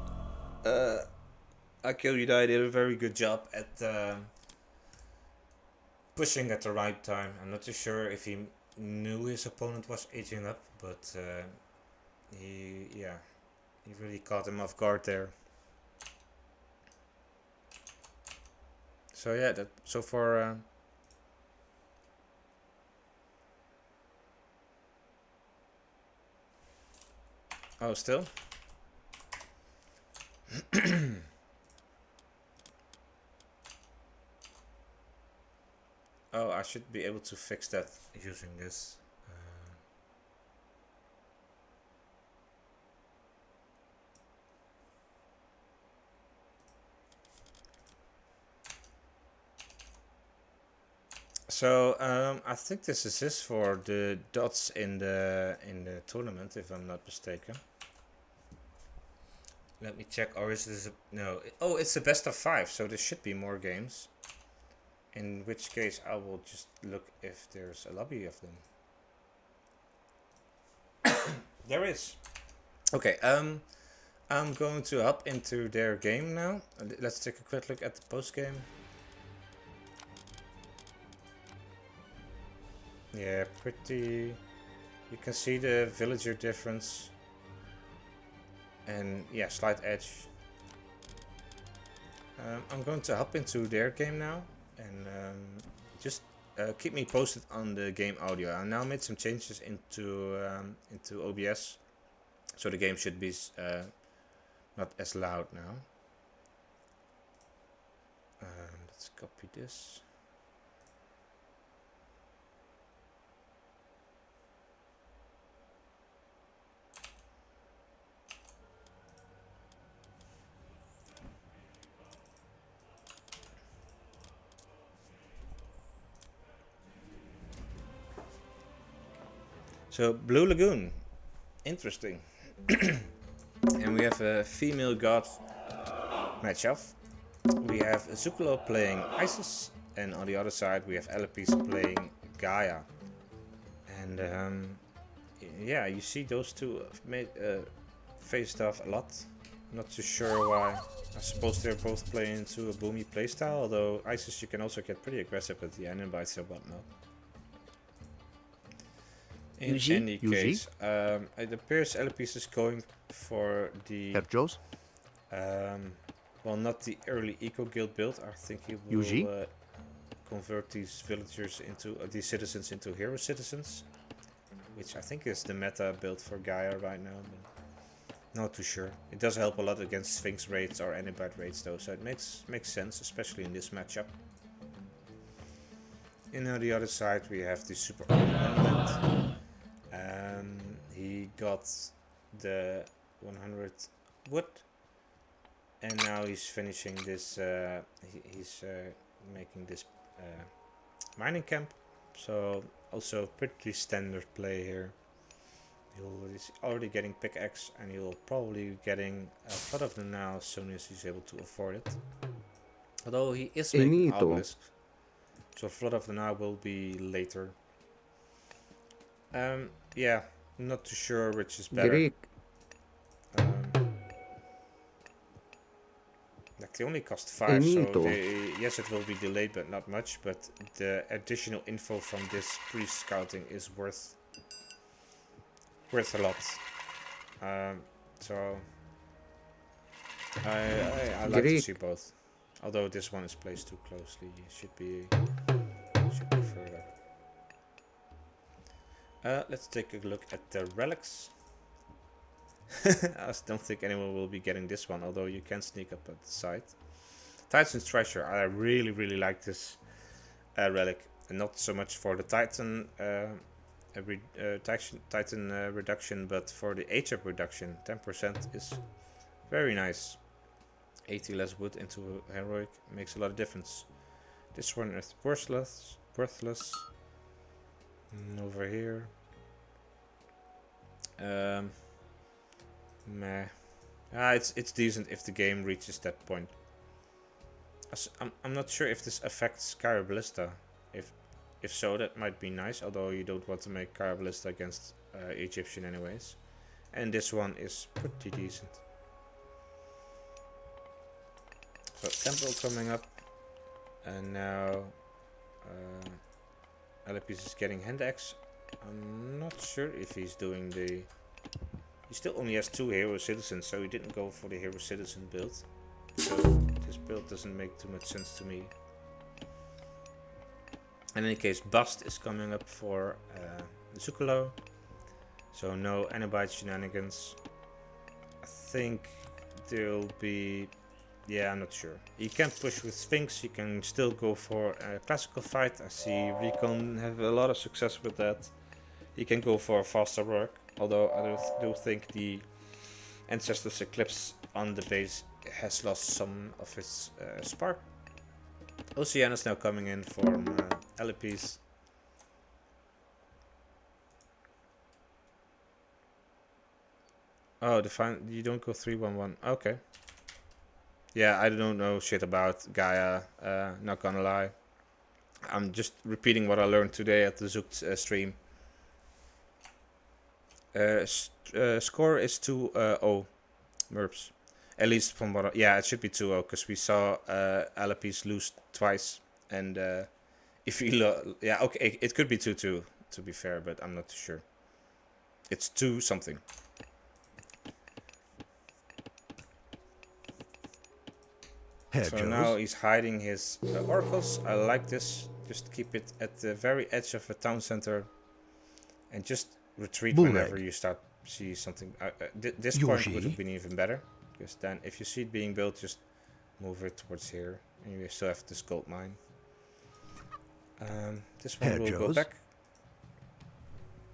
IkillUdie did a very good job at pushing at the right time. I'm not too sure if he knew his opponent was aging up, but he really caught him off guard there. So yeah, that so far. Oh, still. Oh, I should be able to fix that using this. So I think this is for the dots in the tournament, if I'm not mistaken. Let me check. Or is this no? Oh, it's a best of 5, so there should be more games. In which case, I will just look if there's a lobby of them. There is. Okay. I'm going to hop into their game now. Let's take a quick look at the post game. Yeah, pretty. You can see the villager difference. And yeah, slight edge. I'm going to hop into their game now. And just keep me posted on the game audio. I now made some changes into OBS, so the game should be not as loud now. Let's copy this. So, Blue Lagoon. Interesting. And we have a female god matchup. We have Zuccolo playing Isis. And on the other side we have Allapes playing Gaia. And yeah, you see those two faced off a lot. Not too sure why. I suppose they're both playing into a boomy playstyle. Although Isis you can also get pretty aggressive with the Animbites and whatnot. In any case, it appears Allapes is going for the well, not the early eco guild build. I think he will convert these villagers into these citizens into hero citizens, which I think is the meta build for Gaia right now. But not too sure. It does help a lot against Sphinx raids or Anibite raids though, so it makes sense, especially in this matchup. And on the other side we have the super element. He got the 100 wood, and now he's finishing this. He's making this mining camp. So also pretty standard play here. He's already getting pickaxe, and he'll probably be getting a lot of them now as soon as he's able to afford it. Although he is making obelisks, so Flood of the Nile will be later. Yeah, I'm not too sure which is better. Like they only cost 5, so yes, it will be delayed, but not much. But the additional info from this pre-scouting is worth a lot. So I like to see both. Although this one is placed too closely, it should be further. Let's take a look at the relics. I don't think anyone will be getting this one, although you can sneak up at the side. Titan's Treasure. I really like this relic. And not so much for the Titan reduction, but for the HF reduction. 10% is very nice. 80 less wood into heroic makes a lot of difference. This one is worthless. worthless. Over here. Meh. It's decent if the game reaches that point. I'm not sure if this affects Cairo Ballista. If so, that might be nice. Although you don't want to make Cairo Ballista against Egyptian anyways. And this one is pretty decent. So temple coming up, and now Allapes is getting hand axe. I'm not sure if he's doing the. He still only has 2 hero citizens, so he didn't go for the hero citizen build. So this build doesn't make too much sense to me. In any case, Bast is coming up for Zuccolo. So no Anabite shenanigans. I think there'll be. Yeah, I'm not sure. You can push with Sphinx, you can still go for a classical fight. I see Recon have a lot of success with that. You can go for a faster work, although I do think the Ancestors Eclipse on the base has lost some of its spark. Oceanus now coming in for Allapes. Oh, you don't go 3-1-1. Okay. Yeah, I don't know shit about Gaia, not gonna lie. I'm just repeating what I learned today at the Zook stream. Score is 2-0, Merps. At least from what yeah, it should be 2-0, because we saw Allapes lose twice. And if you yeah, okay, it could be 2-2, to be fair, but I'm not too sure. It's 2 something. So now he's hiding his oracles. I like this. Just keep it at the very edge of a town center, and just retreat whenever you start see something. This point would have been even better, because then if you see it being built, just move it towards here, and you still have this gold mine. This one will go back.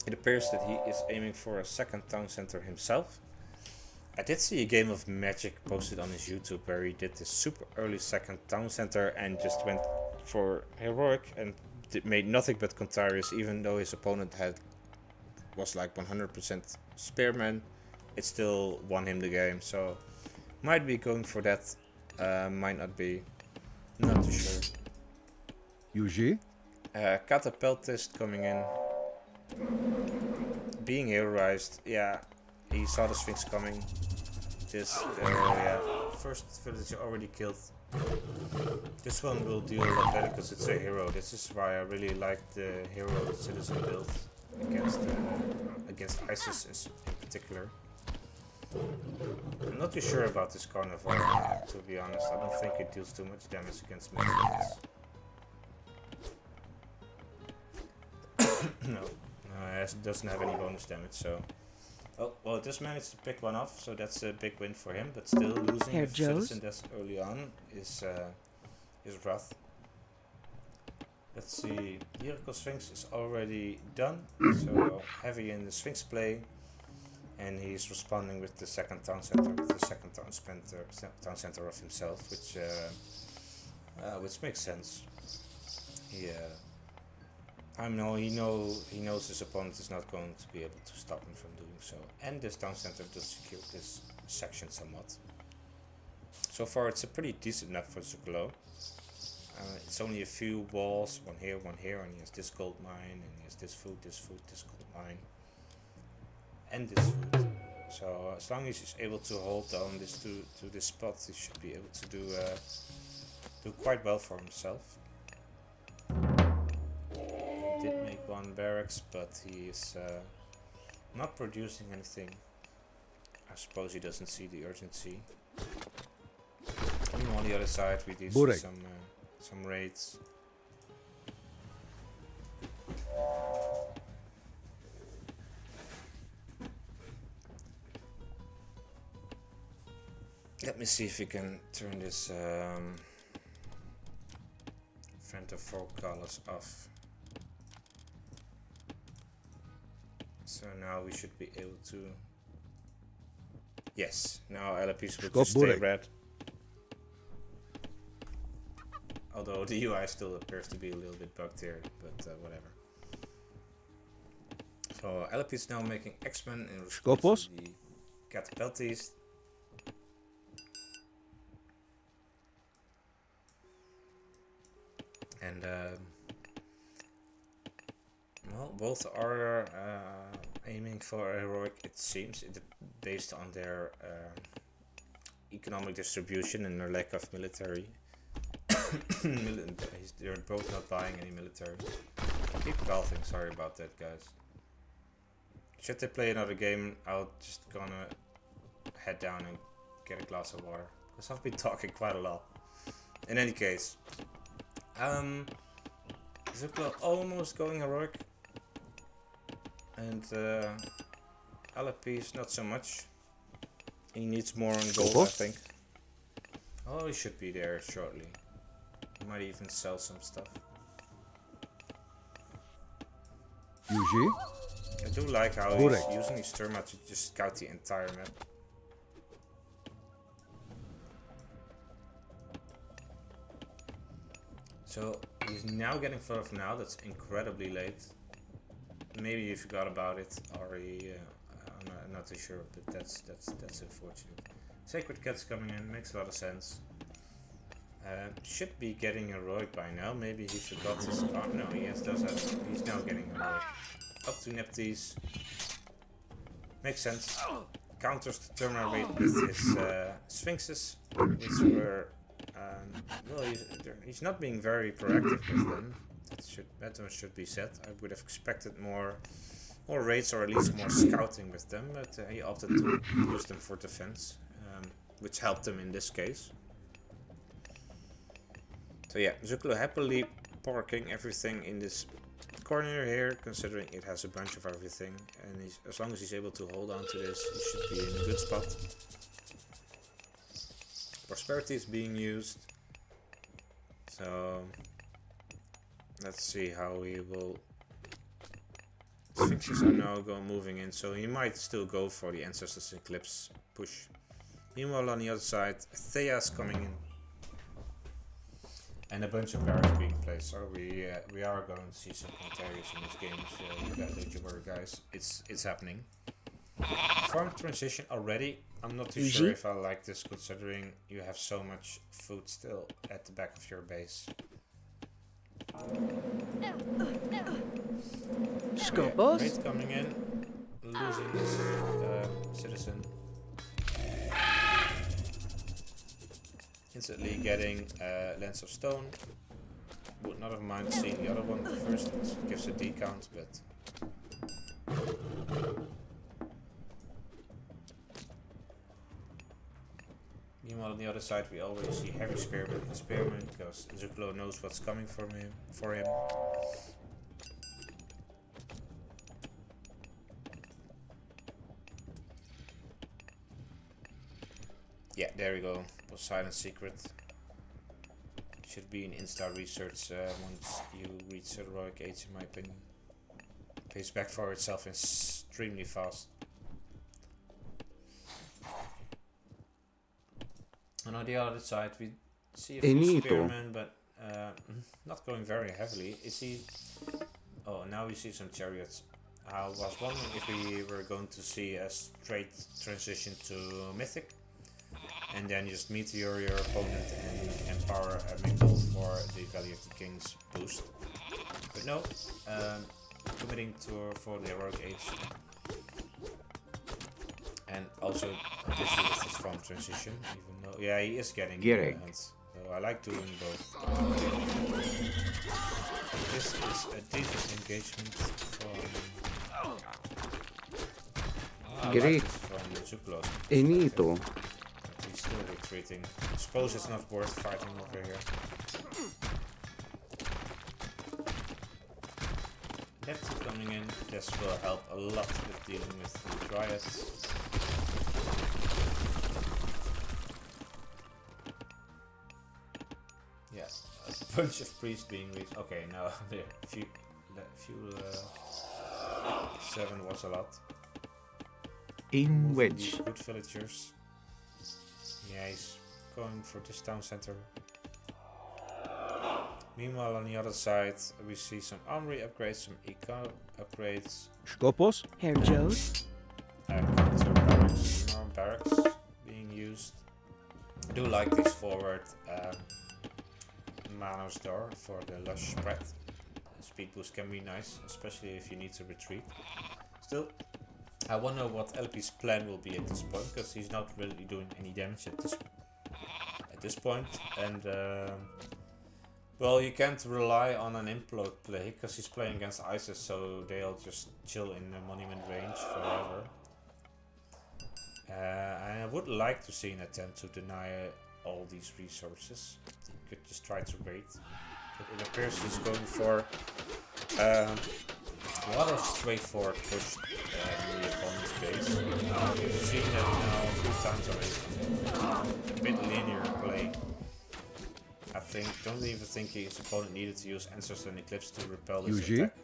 It appears that he is aiming for a second town center himself. I did see a game of Magic posted on his YouTube where he did this super early second town center and just went for heroic and made nothing but Contrarius, even though his opponent was like 100% spearman. It still won him the game, so might be going for that, might not be, not too sure. Yuji? Catapultist coming in, being heroized. Yeah, he saw the Sphinx coming. This, yeah, first villager already killed. This one will deal a lot better because it's a hero. This is why I really like the hero citizen build against ISIS in particular. I'm not too sure about this carnivore, to be honest. I don't think it deals too much damage against Mirez. No, it doesn't have any bonus damage, so. Oh, well, it just managed to pick one off, so that's a big win for him. But still, losing a citizen this early on is rough. Let's see, Jericho Sphinx is already done, so heavy in the Sphinx play, and he's responding with the second town center, town center of himself, which makes sense. I know he knows his opponent is not going to be able to stop him from doing so, and this town center does secure this section somewhat. So far, it's a pretty decent map for Zuccolo. It's only a few walls, one here, and he has this gold mine, and he has this food, this gold mine, and this food. So as long as he's able to hold down this to this spot, he should be able to do quite well for himself. He did make one barracks, but he is not producing anything. I suppose he doesn't see the urgency. And on the other side, we do see some raids. Let me see if we can turn this Phantom Four colors off. So now we should be able to. Yes, now Allapes will just stay red. Although the UI still appears to be a little bit bugged here, but whatever. So Allapes is now making X-Men in response Skopos? to the Catapulties. And well, both are aiming for a heroic, it seems, based on their economic distribution and their lack of military. They're both not buying any military. I keep coughing, sorry about that, guys. Should they play another game, I'll just gonna head down and get a glass of water, because I've been talking quite a lot. In any case, Zuccolo almost going heroic, and Allapes not so much. He needs more on gold, I think. Oh, he should be there shortly. He might even sell some stuff. Yuji? I do like how Correct. he's using his Terma to just scout the entire map. So he's now getting further now. That's incredibly late. Maybe he forgot about it, or he, I'm not too sure, but that's unfortunate. Sacred Cat's coming in, makes a lot of sense. Should be getting heroic by now. Maybe he forgot his. Oh no, does have. He's now getting heroic. Up to Neptes. Makes sense. Counters the turn rate with his Sphinxes, which were well, he's not being very proactive with them. That one should be said. I would have expected more raids, or at least more scouting with them, but he opted to use them for defense, which helped him in this case. So yeah, Zuccolo happily parking everything in this corner here, considering it has a bunch of everything, and as long as he's able to hold on to this, he should be in a good spot. Prosperity is being used, so let's see how he will. Sphinxes are now moving in, so he might still go for the Ancestors Eclipse push. Meanwhile, on the other side, Thea's coming in, and a bunch of barracks being placed. So we are going to see some Contarius in this game. So don't you worry, guys. It's happening. Farm transition already. I'm not too sure if I like this, considering you have so much food still at the back of your base. Skopos? Raid coming in, losing this citizen. Instantly getting Lens of Stone. Would not have minded seeing the other one first. It gives a D count, but meanwhile, on the other side, we already see heavy spearmen and spearmen, because Zuccolo knows what's coming for him. Yeah, there we go. Silent Secret. Should be an insta research once you reach heroic age, in my opinion. Pays back for itself extremely fast. And on the other side, we see a few spearmen, but not going very heavily. Is he? Oh, now we see some chariots. I was wondering if we were going to see a straight transition to Mythic, and then just meteor your opponent and empower a Mingle for the Valley of the Kings boost. But no, committing for the heroic age. And also busy with his farm transition, even though, yeah, he is getting hands. So I like doing both. This is a decent engagement from Zuccolo. Enito. He's still retreating. I suppose it's not worth fighting over here. Lefty coming in. This will help a lot with dealing with the Dryads. Yeah, a bunch of priests being reached. Okay, now there few 7 was a lot. In These which good villagers. Yeah, he's going for this town center. Meanwhile, on the other side, we see some armory upgrades, some eco upgrades, Skopos. Herr Jood. counter barracks, more barracks being used. I do like this forward Manos door for the lush spread. Speed boost can be nice, especially if you need to retreat. Still, I wonder what Allapes' plan will be at this point, because he's not really doing any damage at this point, and well, you can't rely on an implode play because he's playing against ISIS, so they'll just chill in the monument range forever. And I would like to see an attempt to deny all these resources. He could just try to raid, but it appears he's going for a rather straightforward push in the opponent's base. We've seen that now a few times already. A bit linear play. Don't even think his opponent needed to use Ancestors and Eclipse to repel this attack.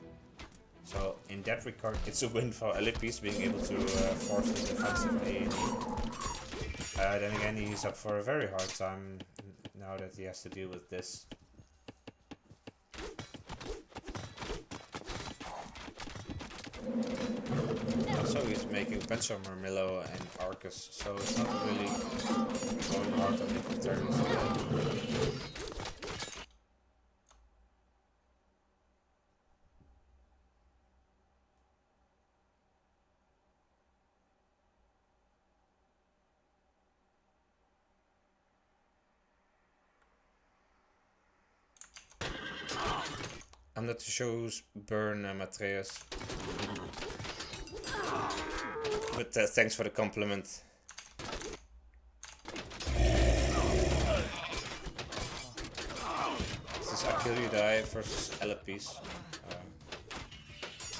So in that regard, it's a win for Allapes being able to force the defensive A&E. Then again, he's up for a very hard time now that he has to deal with this. So he's making a bunch of Marmillo and Arcus, so it's not really going hard on infiltraries. I'm not sure who's burn Matreus. But thanks for the compliment. This is IkillUdie versus Allapes.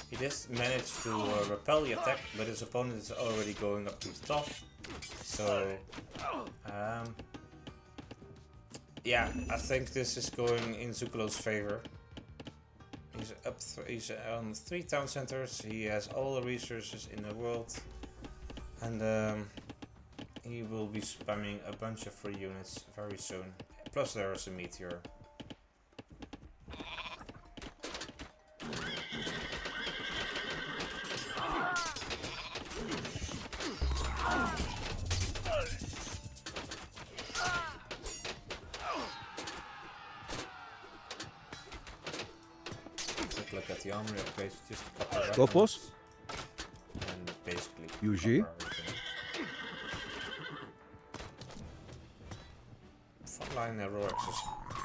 He did manage to repel the attack, but his opponent is already going up to the top. So, yeah, I think this is going in Zuccolo's favor. He's on 3 town centers. He has all the resources in the world, and he will be spamming a bunch of free units very soon. Plus, there is a meteor. Look at the armory upgrades, just a couple of Skopos. and basically Yuji. Frontline heroics is,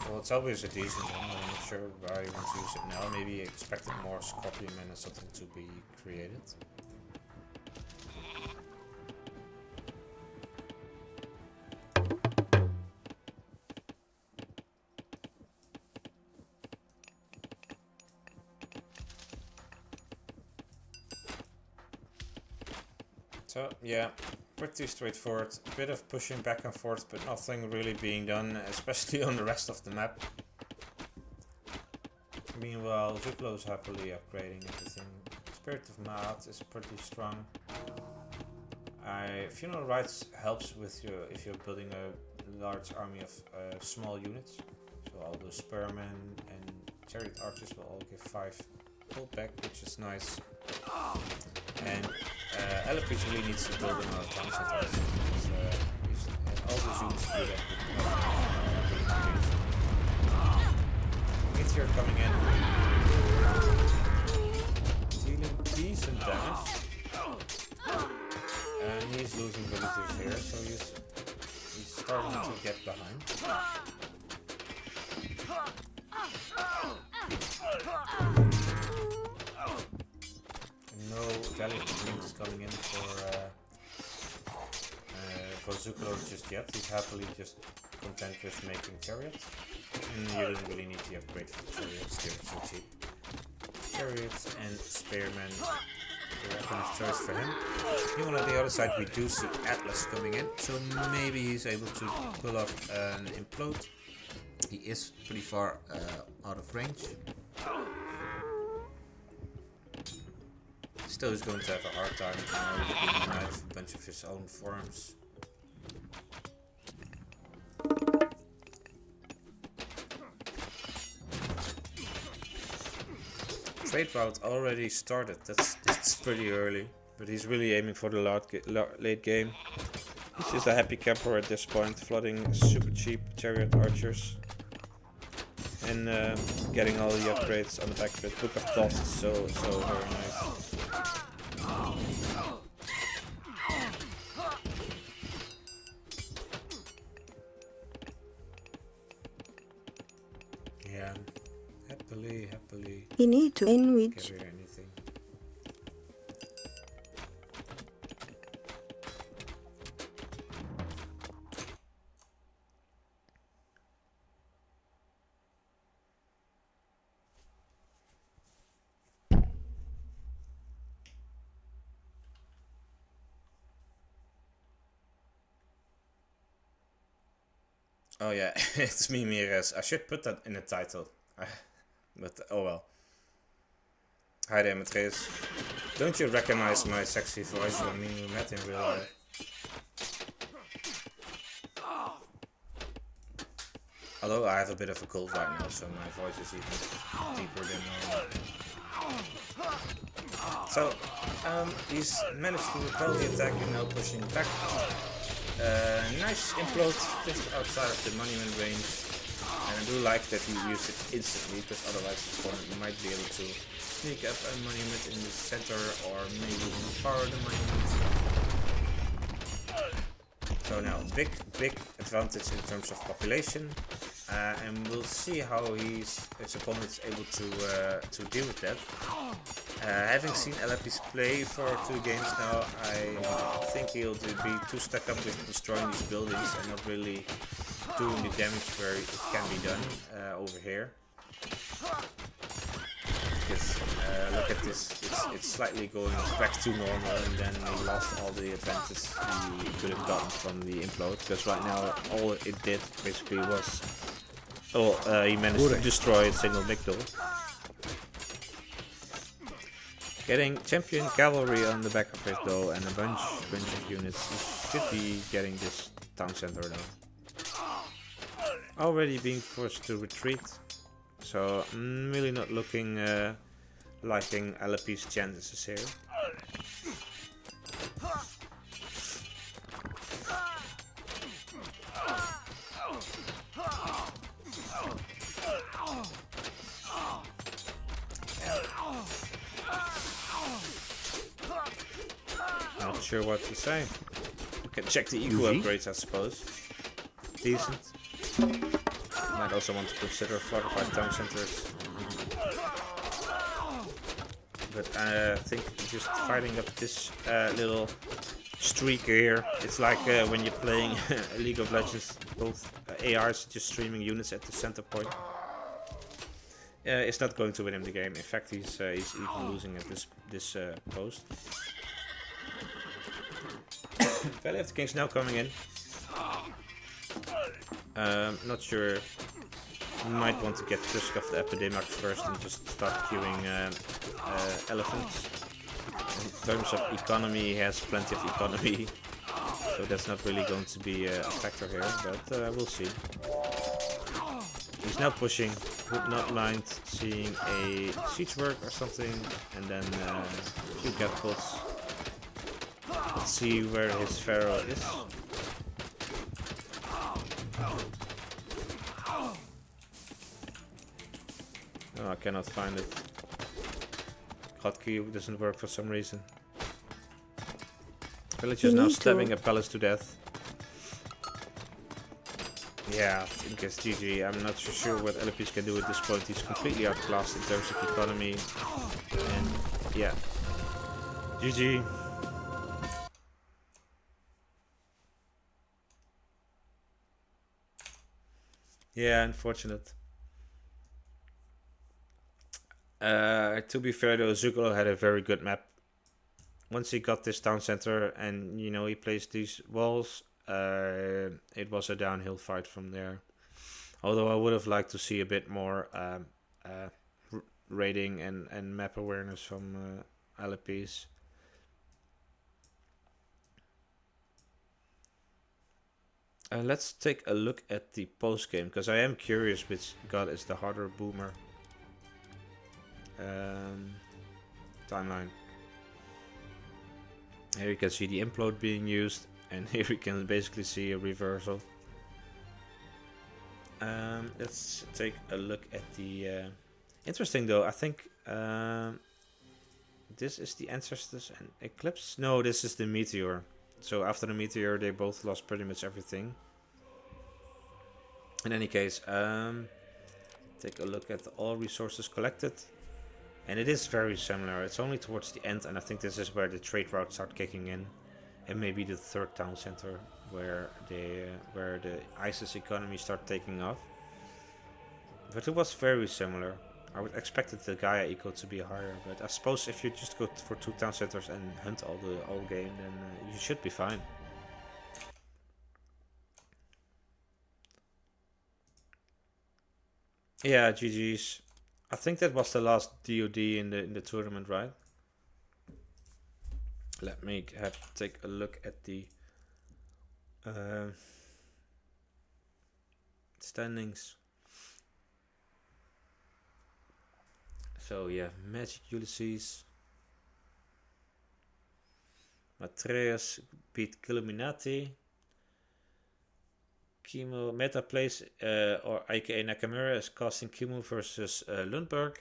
well, it's always a decent one. I'm not sure why he wants to use it now. Maybe he expected more Scorpion Men or something to be created. So yeah, pretty straightforward. A bit of pushing back and forth, but nothing really being done, especially on the rest of the map. Meanwhile, Zuccolo is happily upgrading everything. Spirit of Maat is pretty strong. Funeral Rites helps with if you're building a large army of small units. So all those Spearmen and Chariot Archers will all give 5 pull back, which is nice. And Allapes really needs to build another town center. All those units do that. Meteor coming in. Dealing decent damage. And he's losing villagers here, so he's starting to get behind. No Valiant Kings coming in for Zuccolo just yet. He's happily just content with making chariots. And you don't really need the upgrade for chariots, they're so cheap. Chariots and spearmen, the weapon of choice for him. Even on the other side we do see Atlas coming in, so maybe he's able to pull off an implode. He is pretty far out of range. Still is going to have a hard time being denied a bunch of his own forms. trade route already started. That's pretty early. But he's really aiming for the late game. He's just a happy camper at this point, flooding super cheap chariot archers. And getting all the upgrades on the back of it. Book of Thoth is so very nice. Yeah, happily. You need to enrich. Carry anything. Oh yeah, it's me, Mirez. I should put that in the title. But oh well. Hi there, Mirez. Don't you recognize my sexy voice? I mean, we met in real life. Although I have a bit of a cold right now, so my voice is even deeper than normal. So, he's managed to repel the attack and now pushing back. Nice implode just outside of the monument range, and I do like that he used it instantly, because otherwise his opponent might be able to sneak up a monument in the center or maybe even power the monument. So now big advantage in terms of population, and we'll see how his opponent is able to deal with that. Having seen Allapes play for 2 games now, I think he'll be too stuck up with destroying these buildings and not really doing the damage where it can be done over here. Because look at this, it's slightly going back to normal, and then he lost all the advantage he could have gotten from the implode. Because right now all it did basically was, he managed to destroy a single Migdol. Getting champion cavalry on the back of it though, and a bunch of units. He should be getting this town center though. Already being forced to retreat, so I'm really not looking liking Allapes' chances here. Not sure what to say. We can check the eco upgrades, I suppose. Decent. Might also want to consider fortified town centers. But I think just fighting up this little streak here, it's like when you're playing League of Legends, both ARs just streaming units at the center point. It's not going to win him the game. In fact, he's even losing at this post. Valley of the Kings now coming in. Not sure. You might want to get Tusk of the Epidemic first and just start queuing elephants. In terms of economy, he has plenty of economy, so that's not really going to be a factor here, but we'll see. He's now pushing. Would not mind seeing a siege work or something, and then a few catapults. Let's see where his pharaoh is. Oh, I cannot find it. Hotkey doesn't work for some reason. Villagers now stabbing a palace to death. Yeah, I think it's GG. I'm not so sure what Allapes can do at this point. He's completely outclassed in terms of economy. And yeah, GG. Yeah, unfortunate. To be fair though, Zuccolo had a very good map. Once he got this town center and, you know, he placed these walls, it was a downhill fight from there. Although I would have liked to see a bit more raiding and map awareness from Allapes. Let's take a look at the post game, because I am curious which god is the harder boomer. timeline. Here you can see the implode being used, and here you can basically see a reversal. Let's take a look at the... interesting though, I think this is the Ancestors and Eclipse? No, this is the Meteor. So after the Meteor they both lost pretty much everything. In any case, take a look at all resources collected. And it is very similar. It's only towards the end, and I think this is where the trade routes start kicking in. And maybe the third town center where the ISIS economy start taking off. But it was very similar. I would expected the Gaia eco to be higher, but I suppose if you just go for 2 town centers and hunt all game, then you should be fine. Yeah, GG's. I think that was the last DoD in the tournament, right? Let me take a look at the standings. So yeah, Magic Ulysses. Matreus beat Killuminati. Kimo Meta plays or aka Nakamura is casting Kimo versus Lundberg.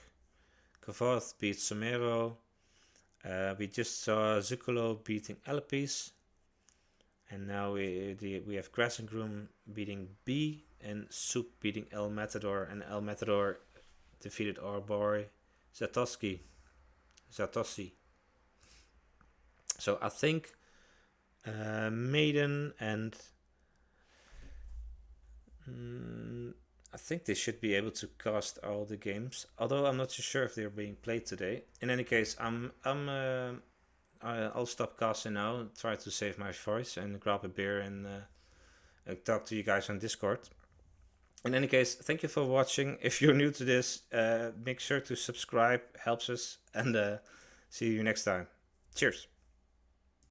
Kavath beats Somero. We just saw Zuccolo beating Allapes. And now we have Grass and Groom beating B and Soup beating El Matador, and El Matador defeated our boy Zatossi. So I think Maiden and I think they should be able to cast all the games, although I'm not too sure if they're being played today. In any case, I'll stop casting now, try to save my voice and grab a beer and talk to you guys on Discord. In any case, thank you for watching. If you're new to this, make sure to subscribe, helps us, and see you next time. Cheers.